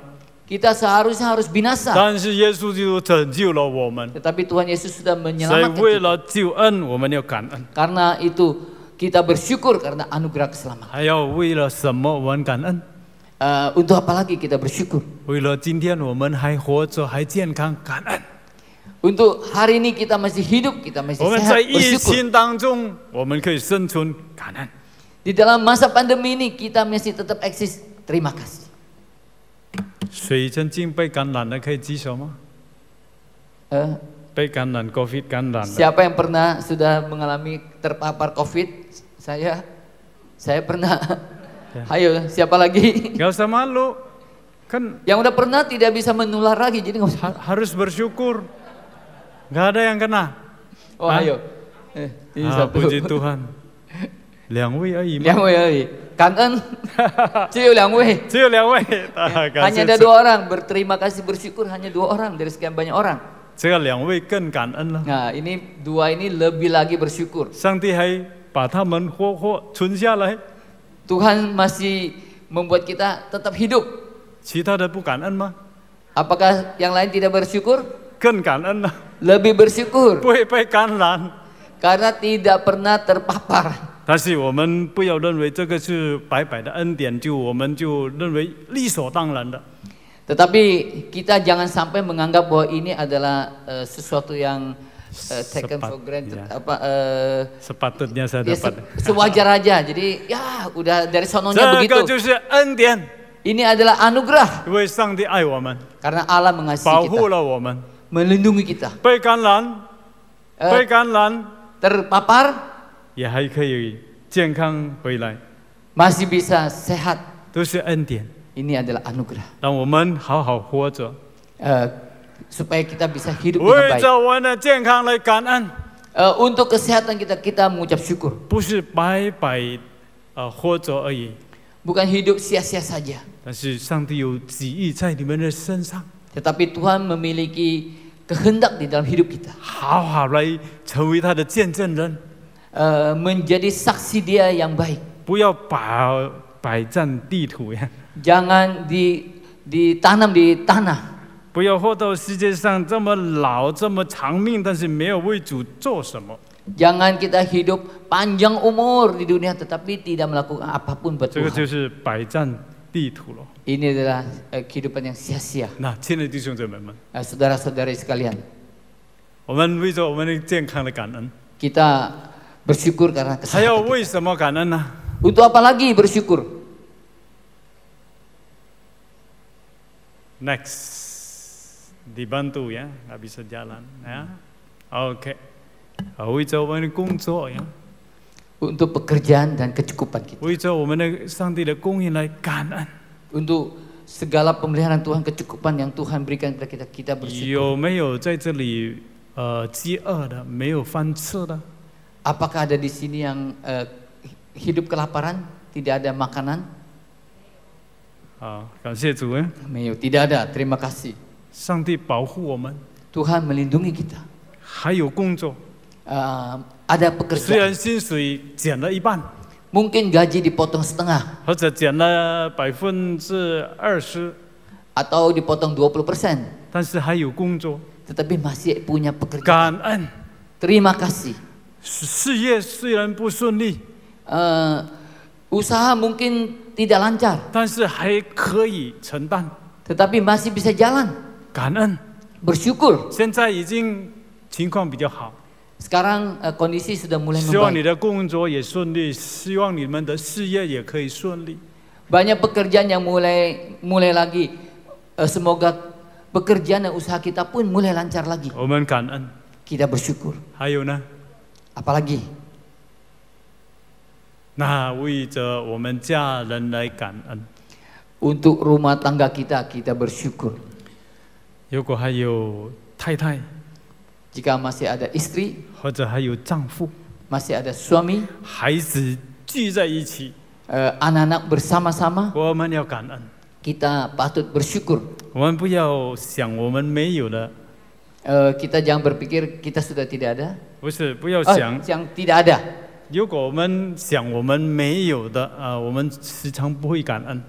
Kita seharusnya harus binasa, 但是耶稣基督拯救了我们， tetapi Tuhan Yesus sudah 所以 menyelamatkan 为 kita. 了救恩，我们要感恩。 Karena itu kita bersyukur karena anugerah keselamatan. 还要为了什么我们感恩？ Untuk apa lagi kita bersyukur? 为了今天我们还活着还健康，感恩。 Untuk hari ini kita masih hidup, kita masih 我们 sehat, 在疫 bersyukur. 情当中，我们可以生存，感恩。 Di dalam masa pandemi ini kita masih tetap eksis. Terima kasih. 谁曾经被感染的可以举手吗？ 被感染 COVID 感染的， Siapa yang pernah sudah mengalami terpapar COVID? Saya pernah. Ayo, siapa lagi? nggak usah malu, kan Yang udah pernah tidak bisa menular lagi, jadi nggak usah. harus bersyukur. Nggak ada yang kena. Oh, ayo. Ini satu. Puji Tuhan. 两位而已吗？ 2 位而已. Kangen. 只有2位. 只有2位，感 Hanya 谢 ada 主。 2 orang. Berterima kasih bersyukur hanya 2 orang dari sekian banyak orang. 这个2位更感恩了， Nah, ini 2 ini lebih lagi bersyukur. 上帝还把他们活活存下来， Tuhan masih membuat kita tetap hidup. 其他的不感恩吗？ Apakah yang lain tidak bersyukur? 更感恩了， Lebih bersyukur 不会被感染。 karena tidak pernah terpapar. 但是我们不要认为这个是白白的恩典，我们就认为理所当然的。 Tetapi kita jangan sampai menganggap bahwa ini adalah sesuatu yang taken for granted, ya. Sepatutnya saya ya, dapat. sewajar aja. Jadi ya udah dari sononya 这 begitu. 个就是恩典， Ini adalah anugerah 因为上帝爱我们， karena Allah 保 mengasihi 护 kita, 了我们， melindungi kita. 被感染， 被感染 Terpapar 也还可以健康回来， masih bisa sehat. 都是恩典。 Ini adalah anugerah. 让我们好好活着， Supaya kita bisa hidup 为 dengan baik. 着我们的健康来感恩， Untuk kesehatan kita mengucap syukur. 不是白白活着而已。 Bukan hidup sia-sia saja. 但是上帝有旨意在你们的身上， Tetapi Tuhan memiliki kehendak di dalam hidup kita. 好好来成为他的见证人， Menjadi saksi Dia yang baik. 不要摆占地土呀， Jangan ditanam di tanah. 不要活到世界上这么老这么长命，但是没有为主做什么。 Jangan kita hidup panjang umur di dunia tetapi tidak melakukan apapun buat 这个 Tuhan. 就是摆占地土了。 Ini adalah kehidupan yang sia-sia. 那亲爱的弟兄姊妹们， Saudara-saudari sekalian, 我们为着我们的健康的感恩， kita bersyukur karena 还要 kesehatan 为什么感恩呢？ Untuk apa lagi bersyukur? Next, dibantu ya, nggak bisa jalan ya. Oke, 为着我们的工作呀， Untuk pekerjaan dan kecukupan kita. 为着我们的上帝的供应来感恩。 Untuk segala pemeliharaan Tuhan, kecukupan yang Tuhan berikan kepada kita, kita bersyukur. 有没有在这里饥饿的，没有饭吃的？ Apakah ada di sini yang hidup kelaparan, tidak ada makanan? 好，感谢主呀！ 没有, tidak ada. Terima kasih. 上帝保护我们， Tuhan melindungi kita. 还有工作， Ada 虽然 pekerjaan. 薪水减了一半， Mungkin gaji dipotong setengah 或者减了20%， atau dipotong 20%, 但是还有工作， tetapi masih punya pekerjaan. 感恩。 Terima kasih. 事业虽然不顺利， Usaha mungkin tidak lancar, 但是还可以承担， tetapi masih bisa jalan. 感恩。 Bersyukur. 现在已经情况比较好， Sekarang kondisi sudah mulai 希望你 membaik. 的工作也顺利，希望你们的事业也可以顺利。 Banyak pekerjaan yang mulai lagi. Semoga pekerjaan dan usaha kita pun mulai lancar lagi. 我们感恩。 Kita bersyukur. 还有呢， Apalagi? 那为着我们家人来感恩。 Untuk rumah tangga kita, kita bersyukur. 如果还有太太 jika masih ada istri, 或者还有丈夫、 masih ada suami, 孩子聚在一起， anak-anak bersama-sama, 我们要感恩。 kita patut bersyukur. 我们不要想我们没有的， Kita jangan berpikir kita sudah tidak ada. 不是不要想。 yang tidak ada. 如果我们想我们没有的我们时常不会感恩。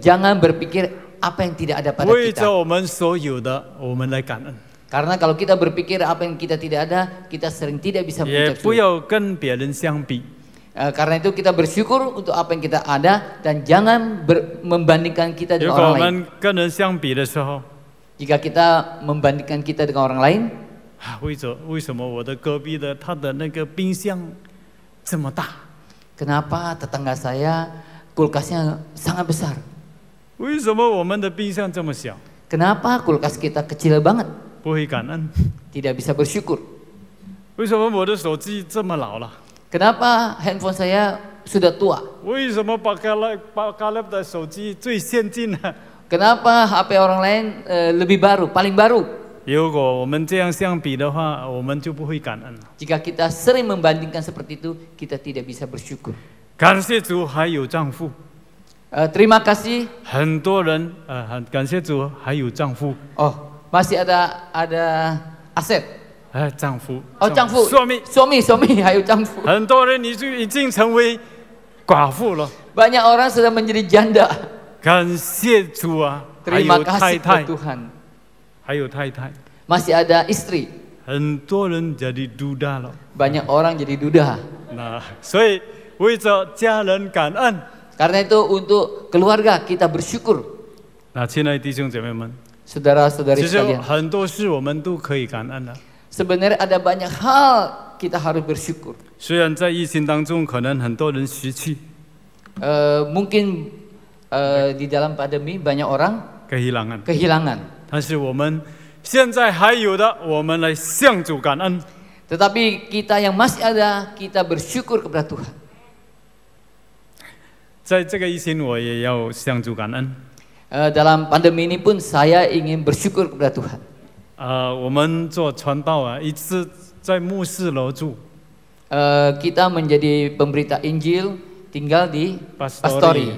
Jangan berpikir apa yang tidak ada pada 为着 kita. 我们所有的，我们来感恩， Karena kalau kita berpikir apa yang kita tidak ada, kita sering tidak bisa 也 mengucap 不 syukur. 要跟别人相比。 Karena itu kita bersyukur untuk apa yang kita ada dan jangan membandingkan kita 如 dengan 果我 orang lain. 们跟人相比的时候， Jika kita membandingkan kita dengan orang lain, 为什么我的隔壁的他的那个冰箱这么大？ kenapa tetangga saya kulkasnya sangat besar? 为什么我们的冰箱这么小？ Kenapa kulkas kita kecil banget? 不会感恩。 Tidak bisa bersyukur. 为什么我的手机这么老了？ Kenapa handphone saya sudah tua? 为什么巴卡勒的手机最先进呢？ Kenapa HP orang lain lebih baru, paling baru? 如果我们这样相比的话，我们就不会感恩了。 Jika kita sering membandingkan seperti itu, kita tidak bisa bersyukur. 感谢主，还有丈夫。 Terima kasih. 很多人很感谢主，还有丈夫。 Oh, masih ada Asep. 丈夫。 Oh, 丈夫。suami, 还有丈夫。 很多人已经成为寡妇了。 Banyak orang sudah menjadi janda. 感谢主啊！还 Terima 有太 kasih 太， Tuhan. 还有太太。 Masih ada istri. 很多人jadi duda 了。 Banyak orang jadi duda. 那所以为着家人感恩。 Karena itu untuk keluarga kita bersyukur. 那亲爱的弟兄姐妹们， Saudara-saudari 其实 sekalian. 很多事我们都可以感恩的。 Sebenarnya ada banyak hal kita harus bersyukur. 虽然在疫情当中，可能很多人失去， Mungkin di dalam pandemi banyak orang kehilangan. 但是我们现在还有的，我们来向主感恩。 Tetapi kita yang masih ada, kita bersyukur kepada Tuhan. 在这个疫情，我也要向主感恩。 Dalam pandemi ini pun saya ingin bersyukur kepada Tuhan. 我们做传道啊，一直在牧师楼住。 Kita menjadi pemberita Injil, tinggal di Pastori.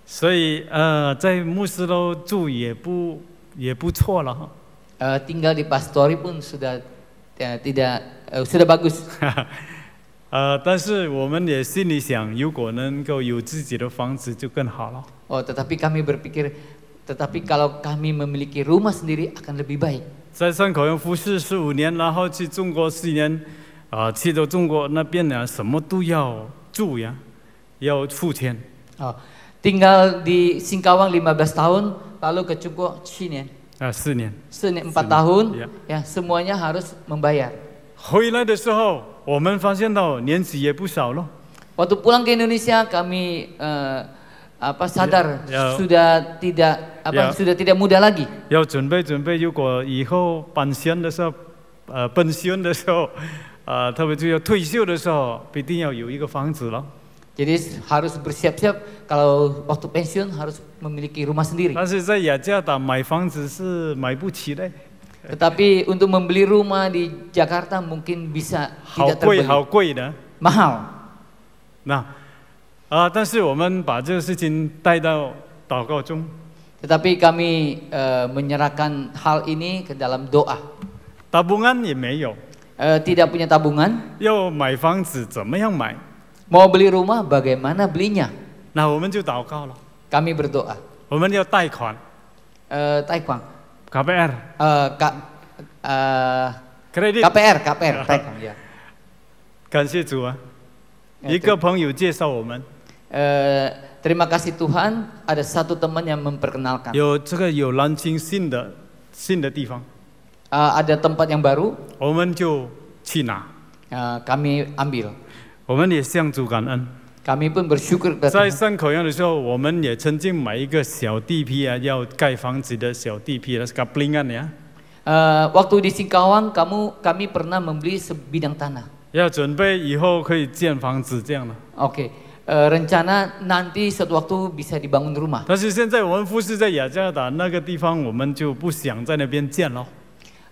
所以在牧师楼住也不错了哈。 Tinggal di Pastori pun sudah sudah bagus. 但是我们也心里想，如果能够有自己的房子就更好了。 Oh, tetapi kami berpikir, tetapi kalau kami memiliki rumah sendiri akan lebih baik. 在山口院服侍15年，然后去中国4年，去到中国那边呢，什么都要住呀，要付钱。 Tinggal di Singkawang 15 tahun, lalu ke Cungko 7 年. 4年。 4 tahun, ya semuanya harus membayar. 回来的时候，我们发现到年纪也不少了。 Waktu pulang ke Indonesia kami sadar sudah tidak muda lagi. 要准备，如果以后本身的时候，特别是要退休的时候，必定要有一个房子了。 Jadi harus bersiap-siap kalau waktu pensiun harus memiliki rumah sendiri. 但是在雅加达买房子是买不起的。 Tetapi untuk membeli rumah di Jakarta mungkin bisa tidak terbeli. 好贵的。 Mahal. 那但是我们把这个事情带到祷告中。 Tetapi kami menyerahkan hal ini ke dalam doa. tabungan 也没有。 Tidak punya tabungan. 要买房子怎么样买？ Mau beli rumah bagaimana belinya? 那我们就祷告了。 Kami berdoa. 我们要贷款。贷款。 KPR。 Kredit. KPR,贷款ya. 感谢主啊！一个朋友介绍我们。 Terima kasih Tuhan, ada satu teman yang memperkenalkan. 有南京新的地方。 Ada tempat yang baru. 我们就去拿。 Kami ambil. 我们也向主感恩。 Kami pun bersyukur kepada Tuhan. 在山口院的时候，我们也曾经买一个小地皮啊，要盖房子的小地皮，那是kaplingan ya. Waktu di Singkawang, kami pernah membeli sebidang tanah. 要准备以后可以建房子这样的。 Oke, rencana nanti suatu waktu bisa dibangun rumah. 但是现在我们服侍在雅加达那个地方，我们就不想在那边建了。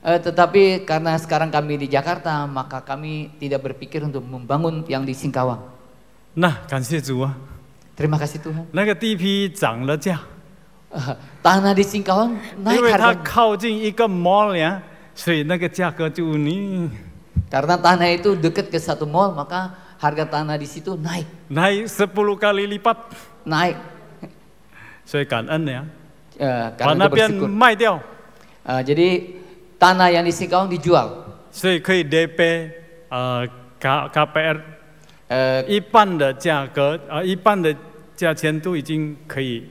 Tetapi karena sekarang kami di Jakarta, maka kami tidak berpikir untuk membangun yang di Singkawang. 那感谢主啊， Terima kasih Tuhan. 那个地皮涨了价， Tanah di Singkawang 因 naik 为它 harga 靠近一个 mall 呀，所以那个价格就你 karena tanah itu dekat ke satu mall, maka harga tanah di situ naik. naik 10 kali lipat， Naik. 所以感恩呀，把 Karena 那 itu 边 bersyukur. 卖掉， Jadi tanah yang di Singkawang dijual. 所以可以 DP KPR 一半的价格一半的价钱都已经可以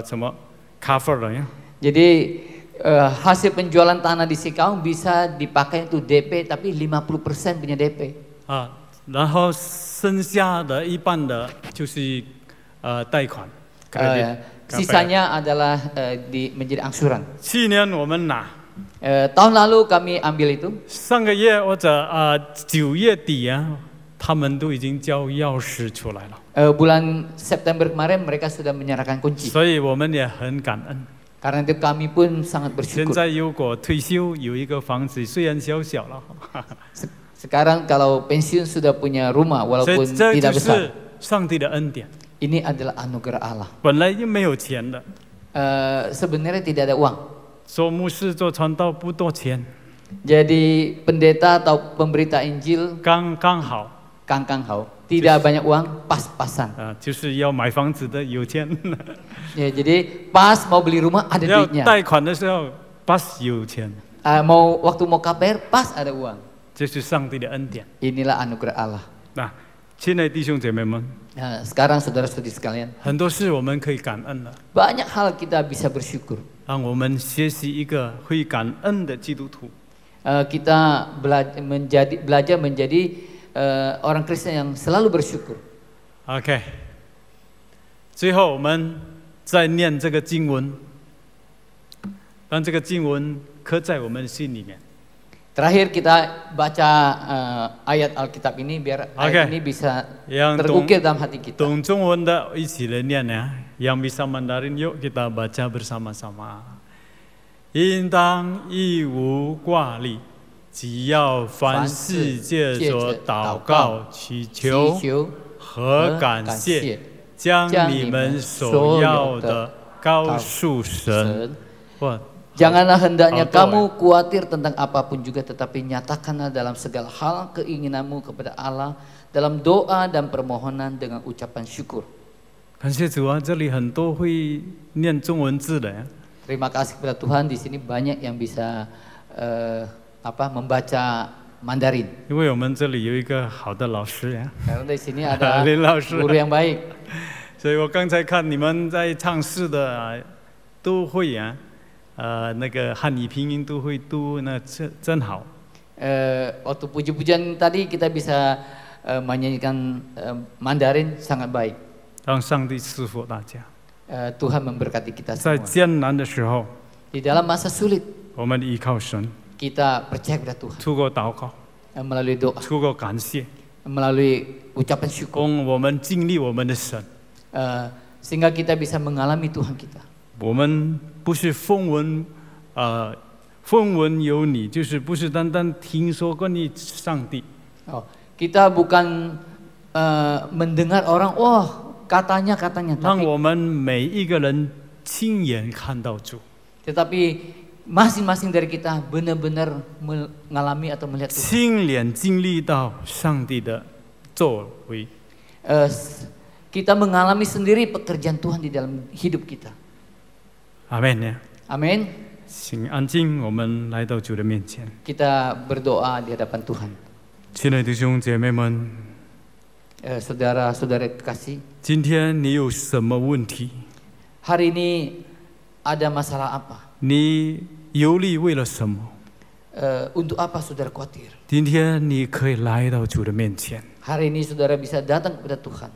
什么 cover 了呀。 Jadi hasil penjualan tanah di Singkawang bisa dipakai untuk DP, tapi 50% punya DP. 然后剩下的一半的就是贷款。 Sisanya adalah menjadi angsuran. 去年我们拿， Tahun lalu kami ambil itu. 上个月或者9月底啊，他们都已经交钥匙出来了。 Bulan September kemarin mereka sudah menyerahkan kunci. 所以我们也很感恩。 Karena itu kami pun sangat 现 bersyukur. 在如果退休有一个房子，虽然小小了， Sekarang kalau pensiun sudah punya rumah 所 walaupun 以这 tidak 就 besar. 是上帝的恩典。 Ini adalah anugerah Allah. 本来就没有钱的， Sebenarnya tidak ada uang. 做牧师做传道不多钱， Jadi pendeta atau pemberita Injil 刚刚好 kangkang hau. Tidak banyak uang, pas-pasan. 就是要买房子的有钱， Ya, jadi pas mau beli rumah ada 要 duitnya. 贷款的时候pas有钱， Waktu mau KPR pas ada uang. 这是上帝的恩典。 Inilah anugerah Allah. 那亲爱的弟兄姐妹们， Sekarang saudara-saudari sekalian, 很多事我们可以感恩的， banyak hal kita bisa bersyukur. 让我们学习一个会感恩的基督徒。 Kita belajar menjadi orang Kristen yang selalu bersyukur. OK， 最后我们再念这个经文，让这个经文刻在我们心里面。 Terakhir kita baca ayat Alkitab ini biar ayat ini bisa Yang terukir dalam hati kita. 懂中文的一起来念呀， yang bisa Mandarin yuk kita baca bersama-sama。应当一无挂虑，只要凡事借着祷告、祈求和感谢，将你们所要的告诉神。 Janganlah hendaknya kamu khawatir tentang apapun juga, tetapi nyatakanlah dalam segala hal keinginanmu kepada Allah dalam doa dan permohonan dengan ucapan syukur. 感谢主啊，这里很多会念中文字的呀。 Terima kasih kepada Tuhan, di sini banyak yang bisa membaca Mandarin. 因为我们这里有一个好的老师呀， Karena di sini ada 林老师。 guru yang baik. 所以我刚才看你们在唱诗的都会呀。 那个汉语拼音都会读，那真好。 Waktu puji-pujian tadi kita bisa menyanyikan Mandarin sangat baik. 让上帝赐福大家。 Tuhan memberkati kita 在 semua. 艰难的时候， Di dalam masa sulit 我们依靠神， kita percaya kepada Tuhan 透过祷告， melalui doa, 透过感谢， melalui ucapan syukur, 我们经历我们的神。 sehingga kita bisa mengalami Tuhan kita. 我们不是风闻有你，就是不是单单听说关于上帝。 Kita bukan mendengar orang, katanya, 让我们每一个人亲眼看到主。 tetapi masing-masing dari kita benar-benar mengalami atau melihat Tuhan. 亲眼经历到上帝的作为。 Kita mengalami sendiri pekerjaan Tuhan di dalam hidup kita. 阿门呀。 Amin. 请安静，我们来到主的面前。 Kita berdoa di hadapan Tuhan. 亲爱的弟兄姐妹们， Saudara-saudara kekasih, 今天你有什么问题？ hari ini ada masalah apa? 你忧虑为了什么？ Untuk apa saudara khawatir? 今天你可以来到主的面前， Hari ini saudara bisa datang kepada Tuhan.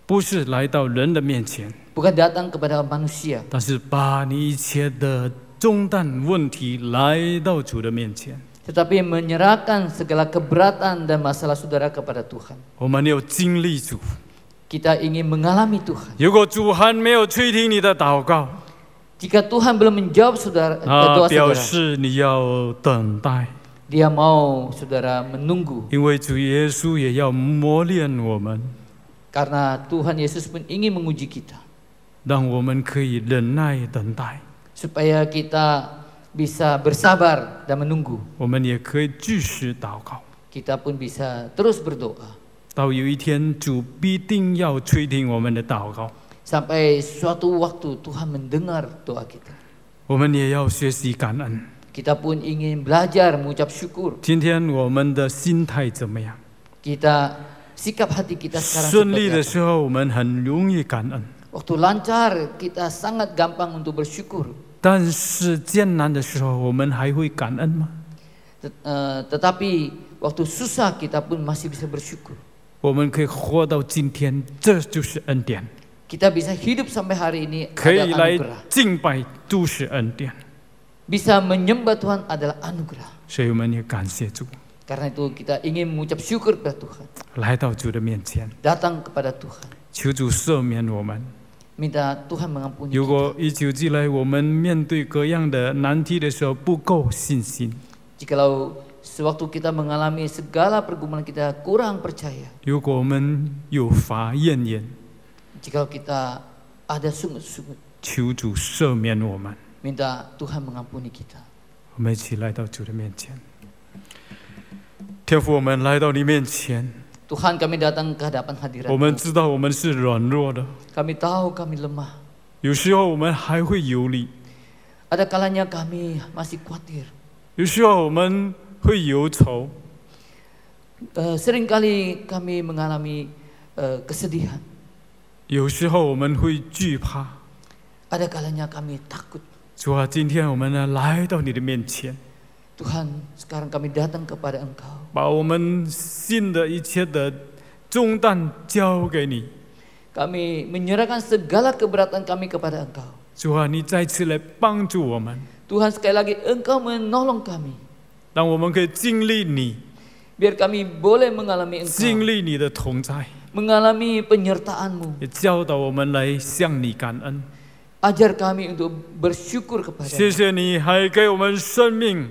不是来到人的面前， Bukan datang kepada manusia, 但是把你一切的重担问题来到主的面前。 tetapi menyerahkan segala keberatan dan masalah saudara kepada Tuhan. 我们要经历主。 Kita ingin mengalami Tuhan. 如果主还没有垂听你的祷告， Jika Tuhan belum menjawab saudara, 他 doa 表 saudara, 示你要等待， Dia mau saudara menunggu. 因为主耶稣也要磨练我们， Karena Tuhan Yesus pun ingin menguji kita, 让我们可以忍耐等待， supaya kita bisa bersabar dan menunggu. 我们也可以继续祷告。 Kita pun bisa terus berdoa. 到有一天，主必定要垂听我们的祷告， Sampai suatu waktu Tuhan mendengar doa kita. 我们也要学习感恩。 Kita pun ingin belajar mengucap syukur. 今天我们的心态怎么样？ Kita sikap hati kita sekarang 顺利 seperti 的 apa? 时候，我们很容易感恩； Waktu lancar kita sangat gampang untuk bersyukur. 但是艰难的时候，我们还会感恩吗？ Tetapi waktu susah kita pun masih bisa bersyukur. 我们可以活到今天，这就是恩典； Kita bisa hidup sampai hari ini 可以 adalah 来 anugerah. 敬拜，都是恩典。 Bisa menyembah Tuhan adalah anugerah. 所以我们也感谢主， Karena itu kita ingin mengucap syukur kepada Tuhan. 来到主的面前， Datang kepada Tuhan. 求主赦免我们。 Minta Tuhan mengampuni 如 kita. 果一九寄来，我们面对各样的难题的时候不够信心， Jikalau sewaktu kita mengalami segala pergumulan kita kurang percaya. 如果我们有法怨言， Jikalau kita ada sungut-sungut. 求主赦免我们。 Minta Tuhan mengampuni kita. 我们一起来到主的面前，天父，我们来到你面前， Tuhan, kami datang ke hadapan 我们 hadirat-Mu. 知道我们是软弱的， Kami tahu kami lemah. 有时候我们还会有理， Ada kalanya kami masih khawatir. 有时候我们会忧愁， Seringkali kami mengalami kesedihan. 有时候我们会惧怕。 Ada kalanya kami takut. 主啊，今天我们呢来到你的面前， Tuhan, sekarang kami datang kepada Engkau. 把我们心的一切的重担交给你。 Kami menyerahkan segala keberatan kami kepada Engkau. 主啊，你再次来帮助我们， Tuhan, sekali lagi Engkau menolong kami. 让我们可以经历你， Biar kami boleh mengalami 经 Engkau. 历你的同在， Mengalami penyertaan-Mu. 也教导我们来向你感恩。 Ajar kami untuk bersyukur 谢 kepada-Mu. 谢你还给我们生命，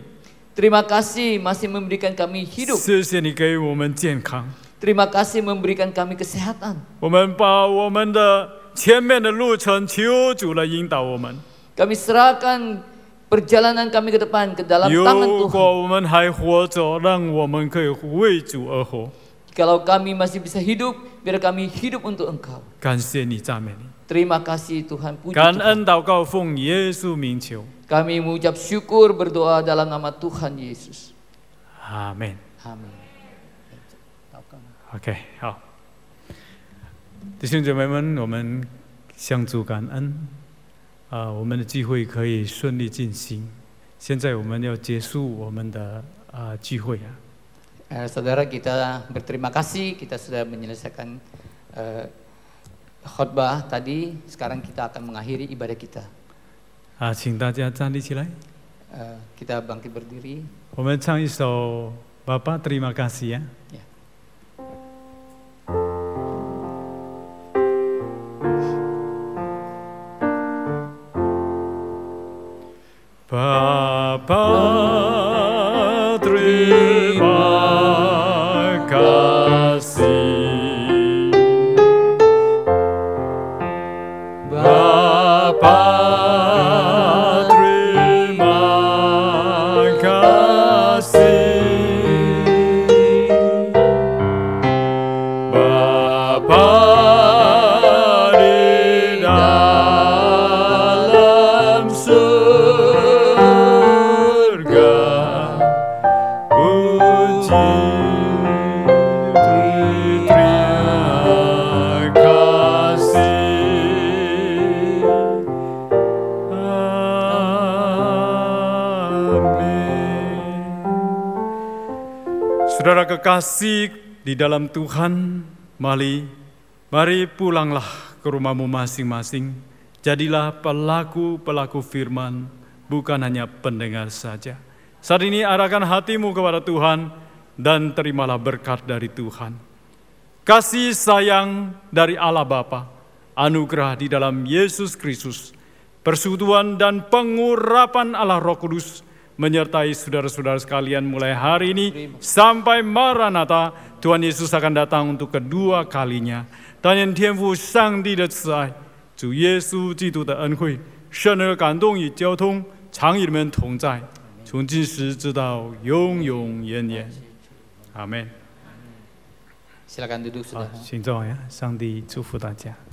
Terima kasih masih memberikan kami hidup. 谢谢你给我们健康。 Terima kasih memberikan kami kesehatan. 我们把我们的前面的路程求主来引导我们。 Kami serahkan perjalanan kami ke depan ke dalam 如 tangan Tuhan. 果我们还活着，让我们可以为主而活。 Kalau kami masih bisa hidup, biar kami hidup untuk Engkau. 感谢你，赞美你， Terima kasih Tuhan, puji 感 Tuhan. 恩祷告，奉耶稣名求， Kami mengucap syukur berdoa dalam nama Tuhan Yesus. 阿门。 Amin. OK， 好，弟兄姐妹们，我们向主感恩，我们的聚会可以顺利进行。现在我们要结束我们的聚会啊。 Saudara, kita berterima kasih, kita sudah menyelesaikan khotbah tadi. Sekarang kita akan mengakhiri ibadah kita. 请大家站立起来， Kita bangkit berdiri. 我们唱一首《Bapa Terima Kasih》啊。 Ya. Bapa terima kasih, Bapa terima kasih, Bapa di dalam surga, puji terima kasih. Amin. Saudara kekasih di dalam Tuhan, mari pulanglah ke rumahmu masing-masing. Jadilah pelaku-pelaku firman, bukan hanya pendengar saja. Saat ini arahkan hatimu kepada Tuhan dan terimalah berkat dari Tuhan. Kasih sayang dari Allah Bapa, anugerah di dalam Yesus Kristus, persekutuan dan pengurapan Allah Roh Kudus menyertai saudara-saudara sekalian mulai hari ini sampai Maranatha. Tuhan Yesus akan datang untuk kedua kalinya。但愿天父上帝的慈爱、主耶稣基督的恩惠、圣灵的感动与交通，常与你们同在，从今时直到永永远远。阿门。 Silakan duduk 好， saudara. 请坐呀，上帝祝福大家。